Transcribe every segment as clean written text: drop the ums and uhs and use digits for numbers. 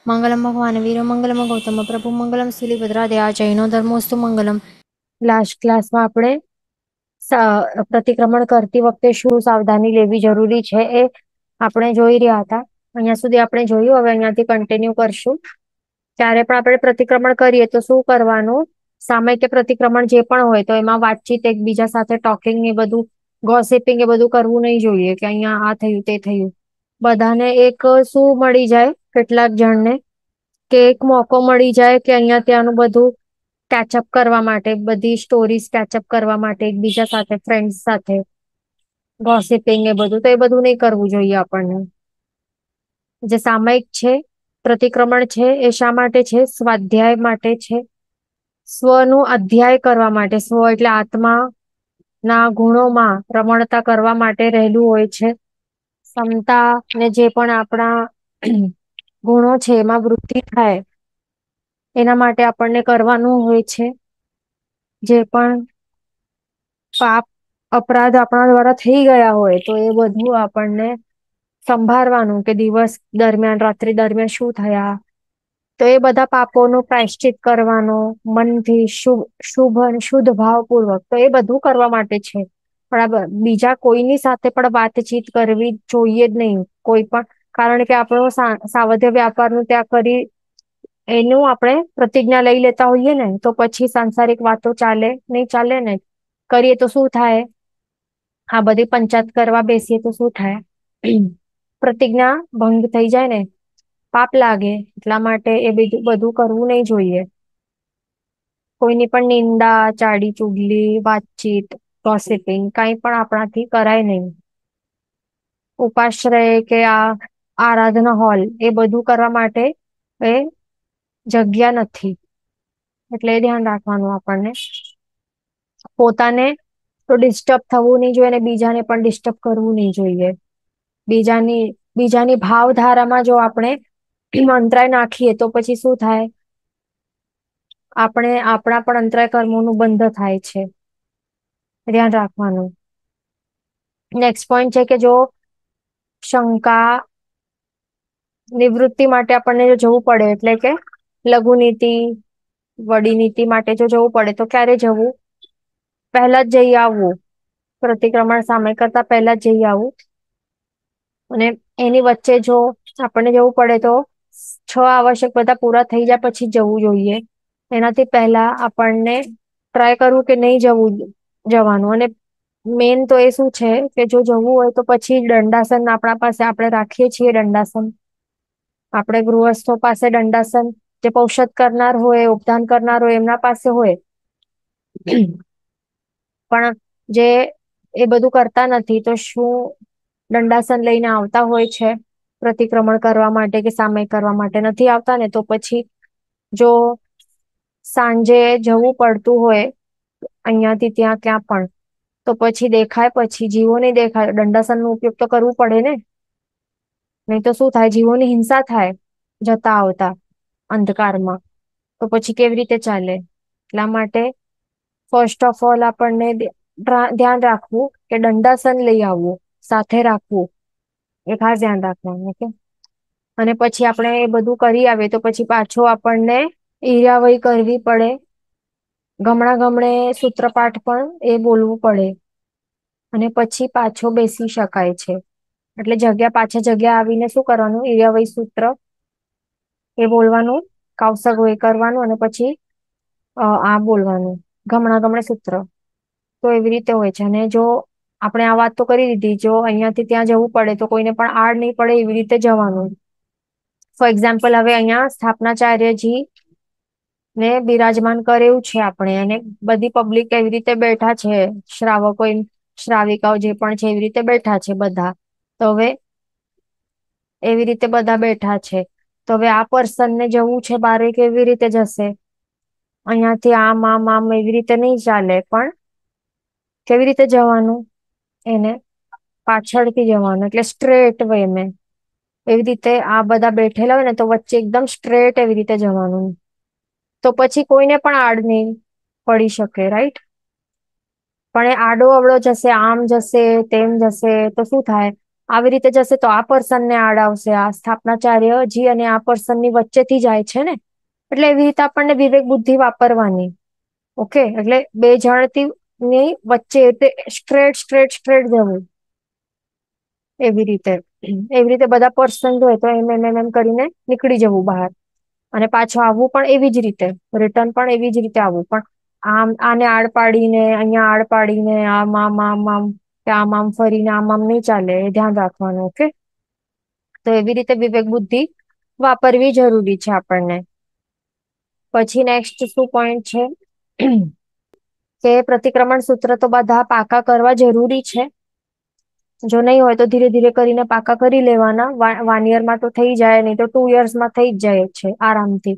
મંગલમ ભગવાન વીર મંગલમ ગૌતમ પ્રભુ મંગલમ શિલીભદ્રાદે આ જૈનો ધર્મોસ્તુ મંગલમ. લાસ્ટ ક્લાસમાં આપણે પ્રતિક્રમણ કરતી વખતે શું સાવધાની લેવી જરૂરી છે એ આપણે જોઈ રહ્યા હતા. અહીંયા સુધી આપણે જોયું. હવે અહીંયાથી કન્ટિન્યુ કરશું. ત્યારે પણ આપણે પ્રતિક્રમણ કરીએ તો શું કરવાનું? સામયિક પ્રતિક્રમણ જે પણ હોય તો એમાં વાતચીત, એકબીજા સાથે ટોકિંગ એ બધું, ગોસિપિંગ એ બધું કરવું નહીં જોઈએ કે અહીંયા આ થયું તે થયું. બધાને એક શું મળી જાય, કેટલાક જણને કે એક મોકો મળી જાય કે અહીંયા ત્યાંનું બધું કેચઅપ કરવા માટે, બધી સ્ટોરીઝ કેચઅપ કરવા માટે એકબીજા સાથે, ફ્રેન્ડ્સ સાથે ગોસિપિંગ એ બધું. તો એ બધું નહીં કરવું જોઈએ આપણને. જે સામયિક છે, પ્રતિક્રમણ છે, એ શા માટે છે? સ્વાધ્યાય માટે છે. સ્વનું અધ્યાય કરવા માટે. સ્વ એટલે આત્મા ના ગુણોમાં પ્રમણતા કરવા માટે રહેલું હોય છે. ક્ષમતા ને જે પણ આપણા ગુણો છે એમાં વૃદ્ધિ થાય એના માટે આપણને કરવાનું હોય છે. જે પણ પાપ, અપરાધ આપણા દ્વારા થઈ ગયા હોય તો એ બધું આપણને સંભાળવાનું કે દિવસ દરમિયાન, રાત્રિ દરમિયાન શું થયા. તો એ બધા પાપોનું પ્રાયશ્ચિત કરવાનો મનથી શુભ અને શુદ્ધ ભાવપૂર્વક. તો એ બધું કરવા માટે છે. બરાબર. બીજા કોઈની સાથે પણ વાતચીત કરવી જોઈએ જ નહીં. કોઈ પણ, કારણ કે આપણો સાવધ્ય વ્યાપારનું ત્યાં કરી એનું આપણે પ્રતિજ્ઞા લઈ લેતા હોઈએ ને, તો પછી સાંસારિક વાતો ચાલે નહીં? ચાલે ને. કરીએ તો શું થાય? આ બધી પંચાયત કરવા બેસીએ તો શું થાય? પ્રતિજ્ઞા ભંગ થઈ જાય ને, પાપ લાગે. એટલા માટે એ બધું કરવું નહીં જોઈએ. કોઈની પણ નિંદા, ચાડી ચુગલી, વાતચીત, ગોસિપિંગ કંઈ પણ આપણાથી કરાય નહીં. ઉપાશ્રય કે આ આરાધના હોલ એ બધું કરવા માટે એ જગ્યા નથી. એટલે એ ધ્યાન રાખવાનું આપણને. પોતાને તો ડિસ્ટર્બ થવું નહીં જોઈએ અને બીજાને પણ ડિસ્ટર્બ કરવું નહીં જોઈએ. બીજાની ભાવધારામાં જો આપણે અંતરાય નાખીએ તો પછી શું થાય? આપણા પણ અંતરાય કર્મોનું બંધ થાય છે. ધ્યાન રાખવાનું. નેક્સ્ટ પોઈન્ટ છે કે જો શંકા નિવૃત્તિ માટે આપણને જો જવું પડે, એટલે કે લઘુ નીતિ, વડી નીતિ માટે જો જવું પડે તો ક્યારે જવું? પહેલા જ જઈ આવવું. પ્રતિક્રમણ સામયિક કરતા પહેલા જ જઈ આવવું. અને એની વચ્ચે જો આપણને જવું પડે તો 6 આવશ્યક બધા પૂરા થઈ જાય પછી જવું જોઈએ. એનાથી પહેલા આપણને ટ્રાય કરવું કે નહીં જવાનું. અને મેન તો એ શું છે કે જો જવું હોય તો પછી દંડાસન આપણા પાસે આપણે રાખીએ છીએ. દંડાસન આપણે ગૃહસ્થો પાસે દંડાસન, જે પૌષધ કરનાર હોય, ઉપદાન કરનાર હોય એમના પાસે હોય. પણ જે એ બધું કરતા નથી તો શું દંડાસન લઈને આવતા હોય છે પ્રતિક્રમણ કરવા માટે કે સામયિક કરવા માટે? નથી આવતા ને. તો પછી જો સાંજે જવું પડતું હોય અહીંયાથી ત્યાં ક્યાં પણ, તો પછી દેખાય, પછી જીવો નહીં દેખાય, દંડાસન નો ઉપયોગ તો કરવું પડે ને. નહીં તો શું થાય? જીવોની હિંસા થાય જતા આવતા અંધકારમાં. તો પછી કેવી રીતે ચાલે? એટલા માટે ફર્સ્ટ ઓફ ઓલ આપણને ધ્યાન રાખવું કે દંડાસન લઈ આવવું, સાથે રાખવું. એ ખાસ ધ્યાન રાખવાનું. ઓકે. અને પછી આપણે એ બધું કરી આવીએ તો પછી પાછો આપણને ઈરાવઈ કરવી પડે. ગમણે સૂત્રપાઠ પણ એ બોલવું પડે. અને પછી પાછો બેસી શકાય છે. એટલે જગ્યા આવીને શું કરવાનું? ઈરાવઈ સૂત્ર એ બોલવાનું, કાવસગ એ કરવાનું અને પછી આ બોલવાનું, ગમણે સૂત્ર. તો એવી રીતે હોય છે. અને જો આપણે આ વાત તો કરી દીધી, જો અહીંયાથી ત્યાં જવું પડે તો કોઈને પણ આડ નહીં પડે એવી રીતે જવાનું. ફોર એક્ઝામ્પલ, હવે અહીંયા સ્થાપનાચાર્યજી ને બિરાજમાન કરેવું છે આપણે, અને બધી પબ્લિક એવી રીતે બેઠા છે, શ્રાવકો, શ્રાવિકાઓ જે પણ છે એવી રીતે બેઠા છે બધા. તો હવે એવી રીતે બધા બેઠા છે. તો હવે આ પર્સનને જવું છે બારે, કેવી રીતે જશે? અહીંયાથી આમ એવી રીતે નહીં ચાલે. પણ કેવી રીતે જવાનું? એને પાછળથી જવાનું, એટલે સ્ટ્રેટ વે મેં. એવી રીતે આ બધા બેઠેલા હોય ને તો વચ્ચે એકદમ સ્ટ્રેટ એવી રીતે જવાનું. તો પછી કોઈને પણ આડ નહીં પડી શકે. રાઈટ? પણ એ આડો અવળો જશે, આમ જશે, તેમ જશે તો શું થાય? આવી રીતે જશે તો આ પર્સન ને આડ આવશે. આ સ્થાપનાચાર્યજી અને આ પર્સન ની વચ્ચેથી જાય છે ને, એટલે એવી રીતે આપણને વિવેક બુદ્ધિ વાપરવાની. ઓકે, એટલે બે જણથી ની વચ્ચે સ્ટ્રેટ સ્ટ્રેટ સ્ટ્રેટ જવું. એવી રીતે બધા પર્સન હોય તો એમ કરીને નીકળી જવું બહાર. અને પાછું આવવું પણ એવી જ રીતે, રિટર્ન પણ એવી જ રીતે આવવું. પણ આને આડ પાડીને અહિયાં આડ પાડીને આમ કે આમ ફરીને આમ નહી ચાલે, એ ધ્યાન રાખવાનું. ઓકે, તો એવી રીતે વિવેક બુદ્ધિ વાપરવી જરૂરી છે આપણને. પછી નેક્સ્ટ શું પોઈન્ટ છે કે પ્રતિક્રમણ સૂત્ર તો બધા પાકા કરવા જરૂરી છે. જો નહીં હોય તો ધીરે ધીરે કરીને પાકા કરી લેવાના. 1 year માં તો થઈ જાય, નહીં તો 2 years માં થઈ જ જાય છે આરામથી.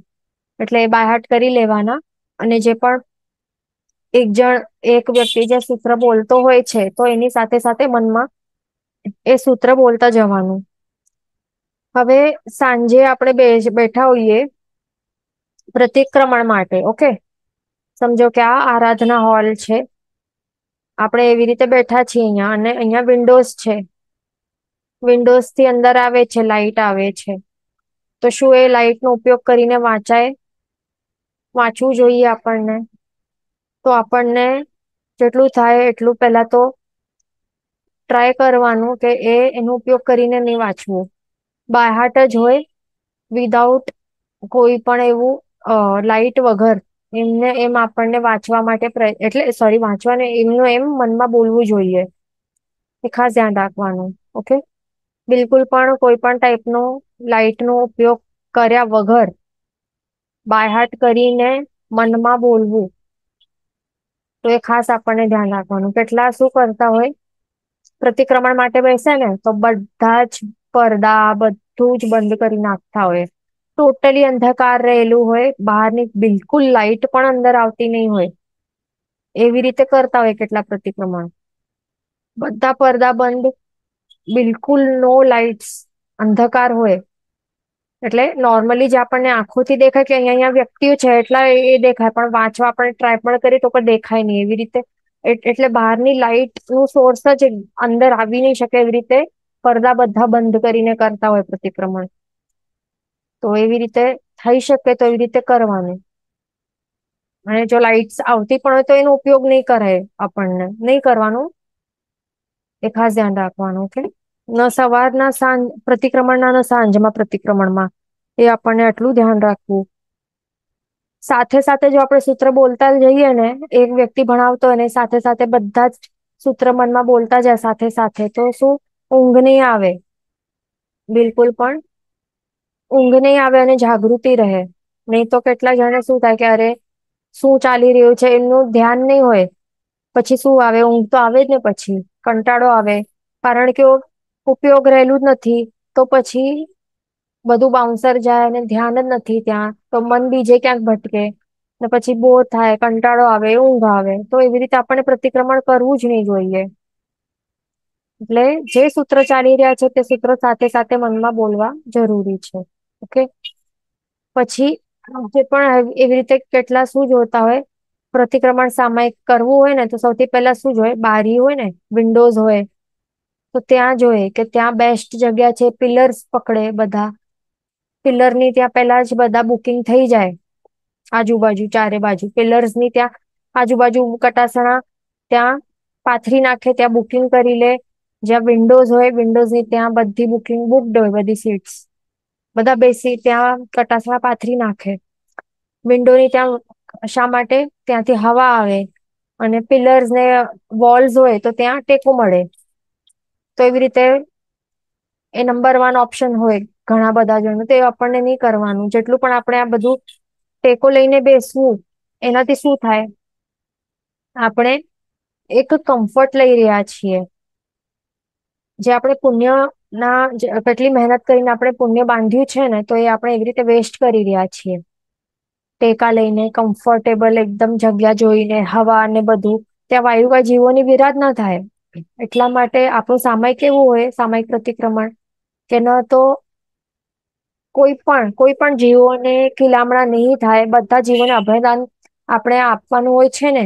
એટલે એ બાયહાટ કરી લેવાના. અને જે પણ એક વ્યક્તિ જે સૂત્ર બોલતો હોય છે તો એની સાથે સાથે મનમાં એ સૂત્ર બોલતા જવાનું. હવે સાંજે આપણે બેઠા હોઈએ પ્રતિક્રમણ માટે. ઓકે, સમજો કે આ આરાધના હોલ છે, આપણે એવી રીતે બેઠા છીએ અહિયાં, અને અહિયાં વિન્ડોઝ છે. વિન્ડોઝ થી અંદર આવે છે, લાઈટ આવે છે. તો શું એ લાઈટ નો ઉપયોગ કરીને વાંચવું જોઈએ આપણને? તો આપણને જેટલું થાય એટલું પેલા તો ટ્રાય કરવાનું કે એનો ઉપયોગ કરીને નહીં વાંચવું. બાયહાટ જ હોય, વિધાઉટ કોઈ પણ એવું લાઈટ વગર એમને એમ આપણને વાંચવા માટે એટલે સોરી, વાંચવાને એમનું એમ મનમાં બોલવું જોઈએ. એ ખાસ ધ્યાન રાખવાનું. ઓકે, બિલકુલ પણ કોઈ પણ ટાઈપ નો લાઈટ નો ઉપયોગ કર્યા વગર બાયહાટ કરીને મનમાં બોલવું. તો એ ખાસ આપણને ધ્યાન રાખવાનું. કેટલા શું કરતા હોય, પ્રતિક્રમણ માટે બેસે ને તો બધા જ પડદા બધું જ બંધ કરી નાખતા હોય. ટોટલી અંધકાર રહેલું હોય, બહારની બિલકુલ લાઈટ પણ અંદર આવતી નહીં હોય. એવી રીતે કરતા હોય કેટલા પ્રતિક્રમણ. બધા પડદા બંધ, બિલકુલ નો લાઈટ્સ, અંધકાર હોય. એટલે નોર્મલી જે આપણને આંખોથી દેખાય કે અહીંયા વ્યક્તિઓ છે એટલા એ દેખાય, પણ વાંચવા આપણે ટ્રાય પણ કરીએ તો પણ દેખાય નહી. એવી રીતે એટલે બહારની લાઈટ નું સોર્સ જ અંદર આવી નહી શકે, એવી રીતે પડદા બધા બંધ કરીને કરતા હોય પ્રતિક્રમણ. તો એવી રીતે થઈ શકે તો એવી રીતે કરવાનું. અને જો લાઈટ્સ આવતી પણ હોય તો એનો ઉપયોગ નહીં કરાય, આપણને નહીં કરવાનું. એ ખાસ ધ્યાન રાખવાનું. ઓકે, ન સવાર ના સાંજ પ્રતિક્રમણ ના સાંજમાં પ્રતિક્રમણમાં, એ આપણને આટલું ધ્યાન રાખવું. સાથે સાથે જો આપણે સૂત્ર બોલતા જઈએ ને, એક વ્યક્તિ ભણાવતો હોય ને સાથે સાથે બધા જ સૂત્ર મનમાં બોલતા જાય સાથે સાથે, તો શું ઊંઘ નહીં આવે. બિલકુલ પણ ઊંઘ નહીં આવે અને જાગૃતિ રહે. નહીં તો કેટલા જણે શું થાય કે અરે શું ચાલી રહ્યું છે એમનું ધ્યાન નહીં હોય. પછી શું આવે, ઊંઘ તો આવે જ ને, પછી કંટાળો આવે. કારણ કે ઉપયોગ રહેલું જ નથી, તો પછી બધું બાઉન્સર જાય અને ધ્યાન જ નથી ત્યાં, તો મન બીજે ક્યાંક ભટકે. ને પછી બોર થાય, કંટાળો આવે, ઊંઘ આવે. તો એવી રીતે આપણે પ્રતિક્રમણ કરવું જ નહી જોઈએ. એટલે જે સૂત્ર ચાલી રહ્યા છે તે સૂત્ર સાથે સાથે મનમાં બોલવા જરૂરી છે. ઓકે, પછી જે પણ એવી રીતે કેટલા શું જોતા હોય, પ્રતિક્રમણ સામાયિક કરવું હોય ને તો સૌથી પહેલા શું જોય, બારી હોય ને, વિન્ડોઝ હોય, તો ત્યાં જોઈએ કે ત્યાં બેસ્ટ જગ્યા છે. પિલર્સ પકડે બધા, પિલ્લર ની ત્યાં પેલા જ બધા બુકિંગ થઈ જાય. આજુબાજુ ચારે બાજુ પિલર્સ ની ત્યાં આજુબાજુ કટાસણા ત્યાં પાથરી નાખે, ત્યાં બુકિંગ કરી લે. જ્યાં વિન્ડોઝ હોય, વિન્ડોઝ ની ત્યાં બધી બુકિંગ બુકડ હોય, બધી સીટ્સ. બધા બેસી ત્યાં કટાસણા પાથરી નાખે. વિન્ડોની ત્યાં શા માટે? ત્યાંથી હવા આવે. અને પિલર્સ ને વોલ્સ હોય તો ત્યાં ટેકો મળે. તો એવી રીતે એ નંબર 1 ઓપ્શન હોય ઘણા બધા જણ. તો એ આપણને નહી કરવાનું. જેટલું પણ આપણે આ બધું ટેકો લઈને બેસવું, એનાથી શું થાય, આપણે એક કમ્ફર્ટ લઈ રહ્યા છીએ. જે આપણે પુણ્ય ના કેટલી મહેનત કરીને આપણે પુણ્ય બાંધ્યું છે ને, તો એ આપણે એવી રીતે વેસ્ટ કરી રહ્યા છીએ. ટેકા લઈને કમ્ફર્ટેબલ એકદમ જગ્યા જોઈને, હવા અને બધું, ત્યાં વાયુ જીવોની વિરાધ ના થાય. એટલા માટે આપણું સામાયિક કેવું હોય, સામાયિક પ્રતિક્રમણ, કે ન તો કોઈ પણ જીવોને ખીલામણા નહીં થાય. બધા જીવોને અભયદાન આપણે આપવાનું હોય છે ને.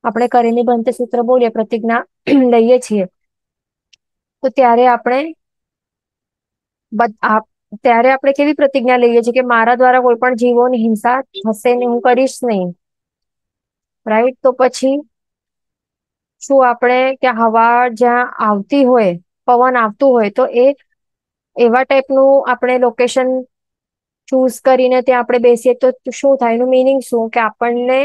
આપણે કરેલી બંધ સૂત્ર બોલીએ, પ્રતિજ્ઞા લઈએ છીએ, તો ત્યારે આપણે ત્યારે આપણે કેવી પ્રતિજ્ઞા લઈએ છીએ કે મારા દ્વારા કોઈ પણ જીવોની હિંસા થશે ને, હું કરીશ નહીં. રાઈટ? તો પછી શું આપણે કે હવા જ્યાં આવતી હોય, પવન આવતું હોય, તો એવા ટાઈપનું આપણે લોકેશન ચૂઝ કરીને ત્યાં આપણે બેસીએ તો શું થાય? એનું મિનિંગ શું? કે આપણને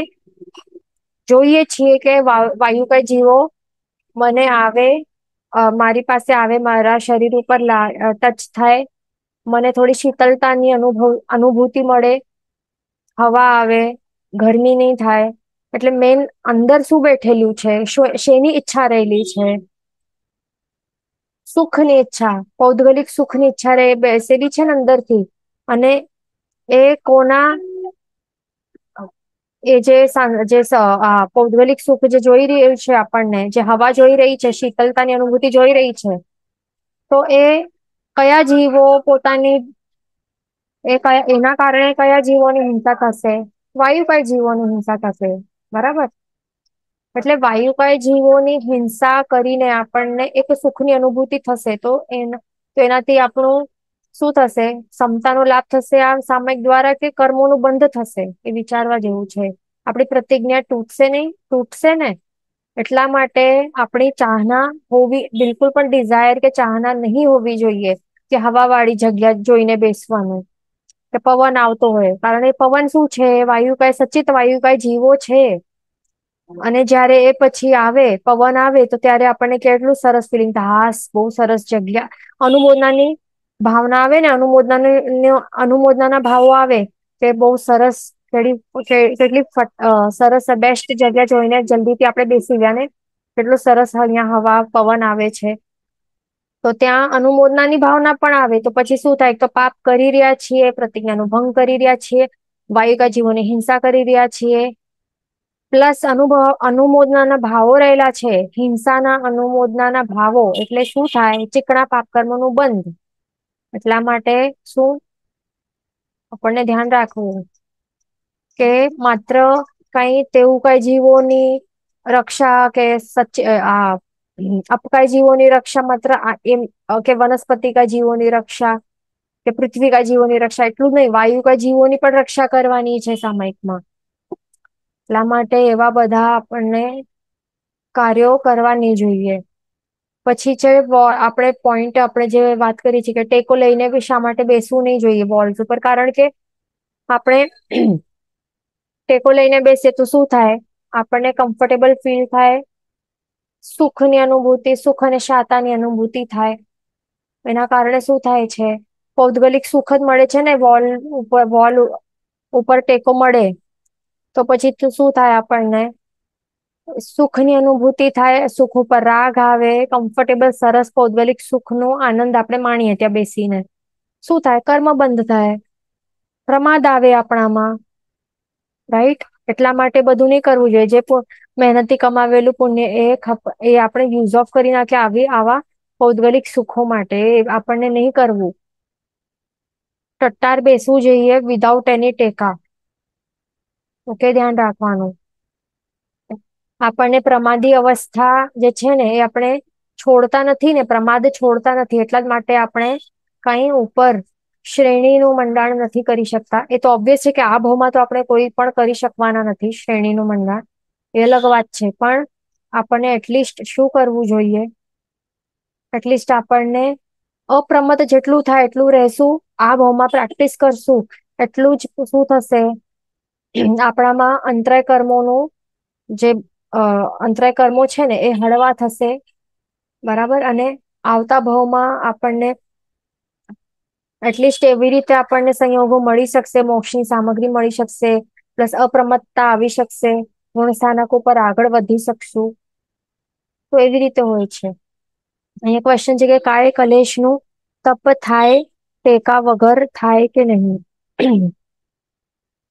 જોઈએ છીએ કે વાયુ જીવો મને આવે, મારી પાસે આવે, મારા શરીર ઉપર ટચ થાય, મને થોડી શીતળતાની અનુભૂતિ મળે, હવા આવે, ગરમી નહીં થાય. એટલે મેન અંદર શું બેઠેલું છે? શેની ઈચ્છા રહેલી છે? સુખની ઈચ્છા, પૌદ્ગલિક સુખની ઈચ્છા બેસેલી છે ને અંદરથી. અને એ કોના પૌદ્ગલિક સુખ જે જોઈ રહ્યું છે, આપણને જે હવા જોઈ રહી છે, શીતલતાની અનુભૂતિ જોઈ રહી છે, તો એ કયા જીવો એના કારણે કયા જીવોની હિંસા થશે? વાયુકાય જીવોની હિંસા થશે. બરાબર? એટલે વાયુકાય જીવોની હિંસા કરીને આપણને એક સુખની અનુભૂતિ થશે. તો એનાથી આપણું શું થશે? ક્ષમતાનો લાભ થશે આ સામયિક દ્વારા, કે કર્મોનું બંધ થશે? એ વિચારવા જેવું છે. આપણી પ્રતિજ્ઞા તૂટશે નહીં? તૂટશે ને. એટલા માટે આપણી ચાહના હોવી, બિલકુલ પણ ડિઝાયર કે ચાહના નહીં હોવી જોઈએ કે હવાવાળી જગ્યા જોઈને બેસવાનું, કે પવન આવતો હોય. કારણ એ પવન શું છે? વાયુકાય સચિત વાયુકાય જીવો છે. અને જયારે એ પછી આવે, પવન આવે, તો ત્યારે આપણને કેટલું સરસ ફિલિંગ થાય, હાસ બહુ સરસ જગ્યા. અનુમોદનાની ભાવના આવે ને, અનુમોદનાના ભાવો આવે કે બહુ સરસ, કેટલી સરસ બેસ્ટ જગ્યા જોઈને જલ્દીથી આપણે બેસી ગયા ને, કેટલું સરસ અહીંયા હવા પવન આવે છે. તો ત્યાં અનુમોદનાની ભાવના પણ આવે. તો પછી શું થાય? તો પાપ કરી રહ્યા છીએ, પ્રતિજ્ઞાનો ભંગ કરી રહ્યા છીએ, વાયુકા જીવોની હિંસા કરી રહ્યા છીએ. પ્લસ અનુમોદનાના ભાવો રહેલા છે, હિંસાના અનુમોદનાના ભાવો. એટલે શું થાય? ચીકણા પાપ કર્મોનું બંધ. એટલા માટે શું આપણને ધ્યાન રાખવું કે માત્ર તેવું કઈ જીવોની રક્ષા કે અપકાય જીવોની રક્ષા, માત્ર એમ કે વનસ્પતિ કા જીવોની રક્ષા કે પૃથ્વી કા જીવોની રક્ષા, એટલું જ નહીં, વાયુ કા જીવોની પણ રક્ષા કરવાની છે સામયિકમાં. એટલા માટે એવા બધા આપણને કાર્યો કરવાની જોઈએ. પછી છે આપણે જે વાત કરી છે કે ટેકો લઈને બી શા માટે બેસવું નહીં જોઈએ વોલ્સ ઉપર? કારણ કે આપણે ટેકો લઈને બેસીએ તો શું થાય? આપણને કમ્ફર્ટેબલ ફીલ થાય, સુખની અનુભૂતિ, સુખ અને શાતાની અનુભૂતિ થાય. એના કારણે શું થાય છે? પૌદ્ગલિક સુખ જ મળે છે ને. વોલ ઉપર ટેકો મળે તો પછી શું થાય? આપણને સુખની અનુભૂતિ થાય, સુખ ઉપર રાગ આવે, કમ્ફર્ટેબલ સરસ પૌદ્ગલિક સુખનો આનંદ આપણે માણીએ ત્યાં બેસીને. શું થાય? કર્મ બંધ થાય, પ્રમાદ આવે આપણામાં. રાઈટ? એટલા માટે બધું નહીં કરવું જોઈએ. જે મહેનતથી કમાવેલું પુણ્ય એ આપણે યુઝ ઓફ કરી નાખીએ આવા પૌદ્ગલિક સુખો માટે. આપણને નહીં કરવું. ટટ્ટાર બેસવું જોઈએ વિધાઉટ એની ટેકા. ઓકે, ધ્યાન રાખવાનું. આપણને પ્રમાદી અવસ્થા જે છે ને, એ આપણે છોડતા નથી ને, પ્રમાદ છોડતા નથી. એટલા જ માટે આપણે કઈ ઉપર શ્રેણીનું મંડાણ નથી કરી શકતા. એ તો ઓબ્વિયસ છે કે આ ભાવમાં તો આપણે કોઈ પણ કરી શકવાના નથી શ્રેણીનું મંડાણ. એ અલગ વાત છે. પણ આપણને એટલીસ્ટ શું કરવું જોઈએ? એટલીસ્ટ આપણને અપ્રમત જેટલું થાય એટલું રહેશું, આ ભાવમાં પ્રેક્ટિસ કરશું, એટલું જ શું થશે? આપણામાં અંતરાય કર્મોનું જે અંતરાય કર્મો છે ને, એ હળવા થશે. બરાબર? અને આવતા ભાવમાં આપણને એટલીસ્ટ એવી રીતે આપણને સંયોગો મળી શકશે, મોક્ષની સામગ્રી મળી શકશે, પ્લસ અપ્રમત્તા આવી શકશે, ગુણ સ્થાનકો પર આગળ વધી શકશું. તો એવી રીતે હોય છે. અહીંયા ક્વેશ્ચન છે કે કાય કલેશનું તપ થાય ટેકા વગર થાય કે નહીં?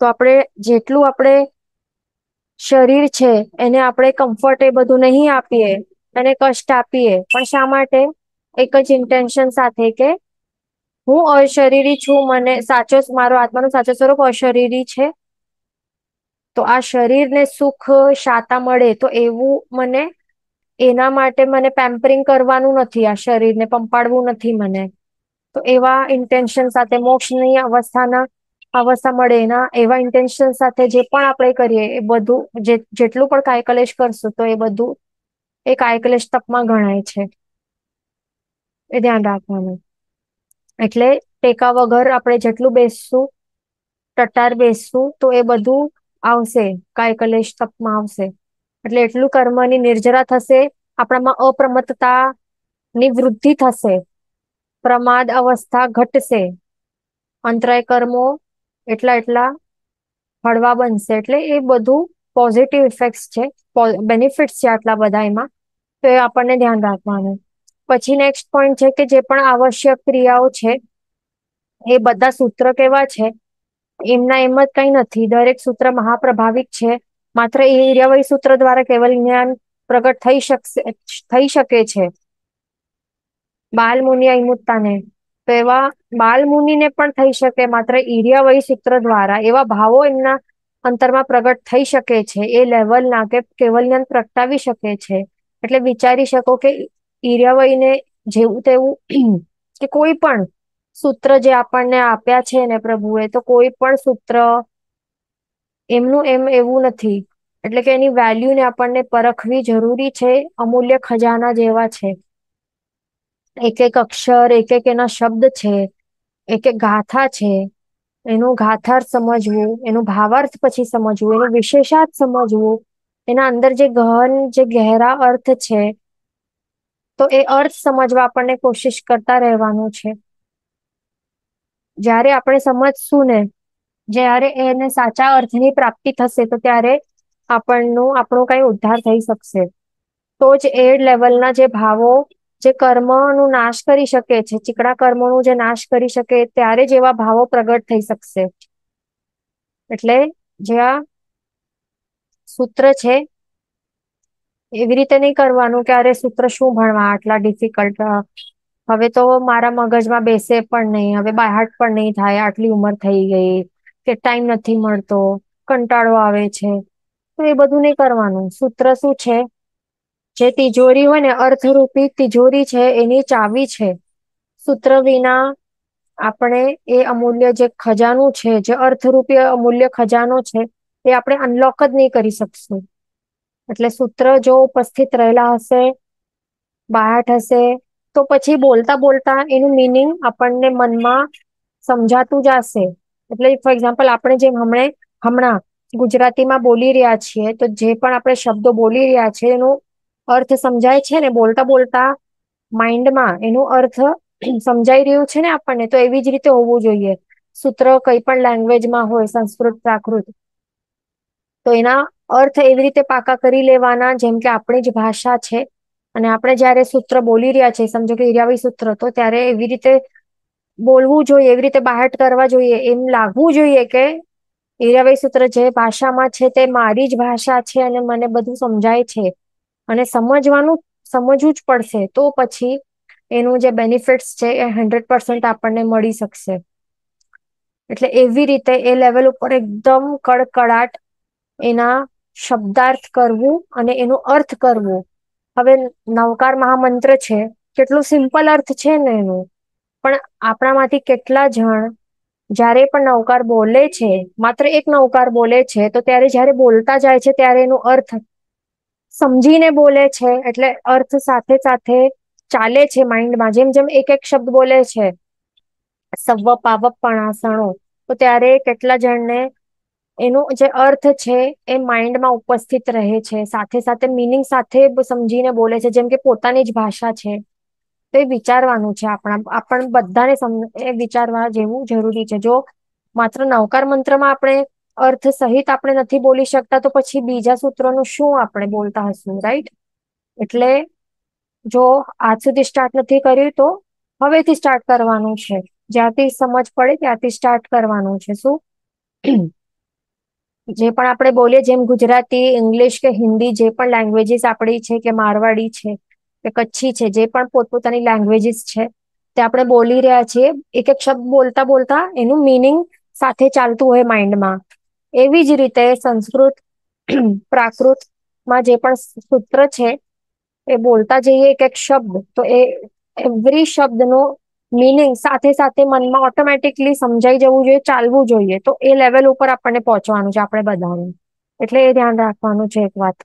તો જેટલું આપણે શરીર છે એને આપણે કમ્ફર્ટ એ બધું નહીં આપીએ, એને કષ્ટ આપીએ, પણ શા માટે? એક જ ઇન્ટેન્શન સાથે કે હું અશરીરી છું, મારો આત્માનો સાચો સ્વરૂપ અશરીરી છે. તો આ શરીરને સુખ શાતા મળે, તો એના માટે મને પેમ્પરિંગ કરવાનું નથી, આ શરીરને પંપાડવું નથી મને. તો એવા ઇન્ટેન્શન સાથે મોક્ષની અવસ્થા મળે એના એવા ઇન્ટેન્શન સાથે જે પણ આપણે કરીએ એ બધું જેટલું પણ કાયકલેશ કરશું તો એ બધું એ કાયકલેશ તપમાં ગણાય છે. એ ધ્યાન રાખવાનું. એટલે ટેકા વગર આપણે જેટલું બેસશું ટટાર બેસશું તો એ બધું આવશે, કાયકલેશ તપમાં આવશે. એટલે એટલું કર્મની નિર્જરા થશે, આપણામાં અપ્રમત્તતા ની વૃદ્ધિ થશે, પ્રમાદ અવસ્થા ઘટશે, અંતરાય કર્મો એટલા હળવા બનશે. એટલે એ બધું પોઝિટિવ ઇફેક્ટ છે, બેનિફિટ્સ છે આટલા બધા એમાં. તો એ આપણને ધ્યાન રાખવાનું. પછી નેક્સ્ટ પોઈન્ટ છે કે જે પણ આવશ્યક ક્રિયાઓ છે એ બધા સૂત્ર કેવા છે એમના એમ જ કઈ નથી. દરેક સૂત્ર મહાપ્રભાવિક છે. માત્ર એ ઈર્યાવય સૂત્ર દ્વારા કેવલ જ્ઞાન પ્રગટ થઈ શકે છે. બાલ મુનિ અમુત્તાને તો એવા બાલ મુનિને પણ થઈ શકે માત્ર ઈર્યાવય સૂત્ર દ્વારા. એવા ભાવો એમના અંતરમાં પ્રગટ થઈ શકે છે. એ લેવલના કે કેવલ જ્ઞાન પ્રગટાવી શકે છે. એટલે વિચારી શકો કે ઈર્યાવયને જેવું તેવું કે કોઈ પણ સૂત્ર જે આપણને આપ્યા છે ને પ્રભુએ, તો કોઈ પણ સૂત્ર એમનું એમ એવું નથી. એટલે કે એની વેલ્યુને આપણને પરખવી જરૂરી છે. અમૂલ્ય ખજાના જેવા છે. એક એક અક્ષર, એક એક એના શબ્દ છે, એક એક ગાથા છે. એનું ગાથાર્થ સમજવું, એનું ભાવાર્થ પછી સમજવું, એનું વિશેષાર્થ સમજવું, એના અંદર જે ગહન જે ગહેરા અર્થ છે તો એ અર્થ સમજવા આપણને કોશિશ કરતા રહેવાનું છે. જ્યારે આપણે સમજશું ને, જ્યારે એને સાચા અર્થની પ્રાપ્તિ થશે તો ત્યારે આપણો કઈ ઉદ્ધાર થઈ શકશે. તો જ એ લેવલના જે ભાવો જે કર્મનું નાશ કરી શકે છે, ચીકણા કર્મોનું જે નાશ કરી શકે, ત્યારે જ એવા ભાવો પ્રગટ થઈ શકશે. એટલે જે આ સૂત્ર છે એવી રીતે નહીં કરવાનું કે અરે સૂત્ર શું ભણવા આટલા ડિફિકલ્ટ, હવે તો મારા મગજમાં બેસે પણ નહીં, હવે બાયહાર્ટ પણ નહીં થાય, આટલી ઉંમર થઈ ગઈ કે ટાઈમ નથી મળતો, કંટાળો આવે છે. તો એ બધું નહીં કરવાનું. સૂત્ર શું છે? જે તિજોરી હોય ને, અર્થરૂપી તિજોરી છે, એની ચાવી છે. સૂત્ર વિના આપણે એ અમૂલ્ય જે ખજાનું છે, જે અર્થરૂપી અમૂલ્ય ખજાનો છે, એ આપણે અનલોક જ નહીં કરી શકશું. એટલે સૂત્ર જો ઉપસ્થિત રહેલા હશે, બાહટ હશે, તો પછી બોલતા બોલતા એનું મિનિંગ આપણને મનમાં સમજાતું જશે. એટલે ફોર એક્ઝામ્પલ આપણે જેમ હમણાં ગુજરાતીમાં બોલી રહ્યા છીએ, તો જે પણ આપણે શબ્દો બોલી રહ્યા છીએ એનું અર્થ સમજાય છે ને, બોલતા બોલતા માઇન્ડમાં એનું અર્થ સમજાઈ રહ્યું છે ને આપણને. તો એવી જ રીતે હોવું જોઈએ. સૂત્ર કઈ પણ લેંગ્વેજમાં હોય, સંસ્કૃત, પ્રાકૃત, તો એના અર્થ એવી રીતે પાકા કરી લેવાના જેમ કે આપણી જ ભાષા છે. અને આપણે જયારે સૂત્ર બોલી રહ્યા છીએ, સમજો કે ઈર્યાવી સૂત્ર, તો ત્યારે એવી રીતે બોલવું જોઈએ, એવી રીતે બાહટ કરવા જોઈએ, એમ લાગવું જોઈએ કે ઈર્યાવી સૂત્ર જે ભાષામાં છે તે મારી જ ભાષા છે અને મને બધું સમજાય છે. અને સમજવું જ પડશે. તો પછી એનું જે બેનિફિટ્સ છે એ 100% આપણને મળી શકશે. એટલે એવી રીતે એ લેવલ ઉપર એકદમ કડકડાટ એના શબ્દાર્થ કરવું અને એનો અર્થ કરવો. હવે નવકાર મહામંત્ર છે, કેટલું સિમ્પલ અર્થ છે ને એનું, પણ આપણામાંથી કેટલા જણ જ્યારે પણ નવકાર બોલે છે, માત્ર એક નવકાર બોલે છે, તો ત્યારે જયારે બોલતા જાય છે ત્યારે એનો અર્થ સમજીને બોલે છે. એટલે અર્થ સાથે સાથે ચાલે છે માઇન્ડમાં. જેમ જેમ એક એક શબ્દ બોલે છે, સવ્વ પાવપ પણાસણો, તો ત્યારે કેટલા જણને એનો જે અર્થ છે એ માઇન્ડમાં ઉપસ્થિત રહે છે, સાથે સાથે મિનિંગ સાથે સમજીને બોલે છે, જેમ કે પોતાની જ ભાષા છે. તો એ વિચારવાનું છે. આપણ બધાને એ વિચારવા જેવું જરૂરી છે. જો માત્ર નવકાર મંત્રમાં આપણે અર્થ સહિત આપણે નથી બોલી શકતા, તો પછી બીજા સૂત્રોનું શું આપણે બોલતા હશું, રાઈટ? એટલે જો આજ સુધી સ્ટાર્ટ નથી કર્યું તો હવેથી સ્ટાર્ટ કરવાનું છે. જ્યાંથી સમજ પડે ત્યાંથી સ્ટાર્ટ કરવાનું છે. શું જે પણ આપણે બોલીએ, જેમ ગુજરાતી, ઇંગ્લિશ કે હિન્દી, જે પણ લેંગ્વેજીસ આપણી છે, કે મારવાડી છે કે કચ્છી છે, જે પણ પોતપોતાની લેંગ્વેજીસ છે તે આપણે બોલી રહ્યા છીએ, એક એક શબ્દ બોલતા બોલતા એનું મિનિંગ સાથે ચાલતું હોય માઇન્ડમાં. એવી જ રીતે સંસ્કૃત, પ્રાકૃતમાં જે પણ સૂત્ર છે એ બોલતા જઈએ એક એક શબ્દ, તો એ એવરી શબ્દનો મિનિંગ સાથે સાથે મનમાં ઓટોમેટિકલી સમજાઈ જવું જોઈએ, ચાલવું જોઈએ. તો એ લેવલ ઉપર આપણને પહોંચવાનું છે આપણે બધાને. એટલે એ ધ્યાન રાખવાનું છે એક વાત.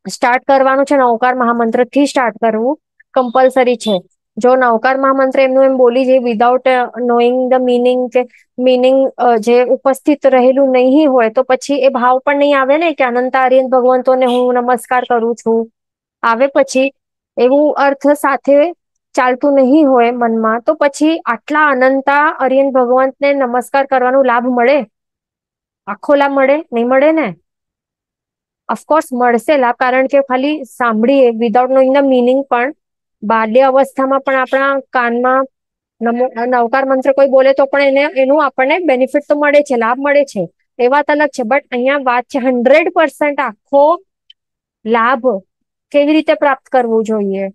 સ્ટાર્ટ કરવાનું છે નવકાર મહામંત્ર થી સ્ટાર્ટ કરવું કમ્પલસરી છે. જો નવકાર મહામંત્ર એમનું એમ બોલી જાય વિધાઉટ નોઈંગ ધ મિનિંગ કે મિનિંગ જે ઉપસ્થિત રહેલું નહીં હોય તો પછી એ ભાવ પણ નહીં આવે ને કે અનંત આર્યન ભગવંતોને હું નમસ્કાર કરું છું. આવે પછી એવું અર્થ સાથે ચાલતું નહીં હોય મનમાં તો પછી આટલા અનંતા અરિયન ભગવંતને નમસ્કાર કરવાનો લાભ મળે? આખો લાભ મળે? નહીં મળે ને. ઓફકોર્સ મળશે લાભ, કારણ કે ખાલી સાંભળીએ વિધાઉટ નોઈંગ ધ મિનિંગ પણ બાલ્ય અવસ્થામાં પણ આપણા કાનમાં નવકાર મંત્ર કોઈ બોલે તો પણ એનું આપણને બેનિફિટ તો મળે છે, લાભ મળે છે. એ વાત અલગ છે. બટ અહીંયા વાત છે 100% આખો લાભ કેવી રીતે પ્રાપ્ત કરવું જોઈએ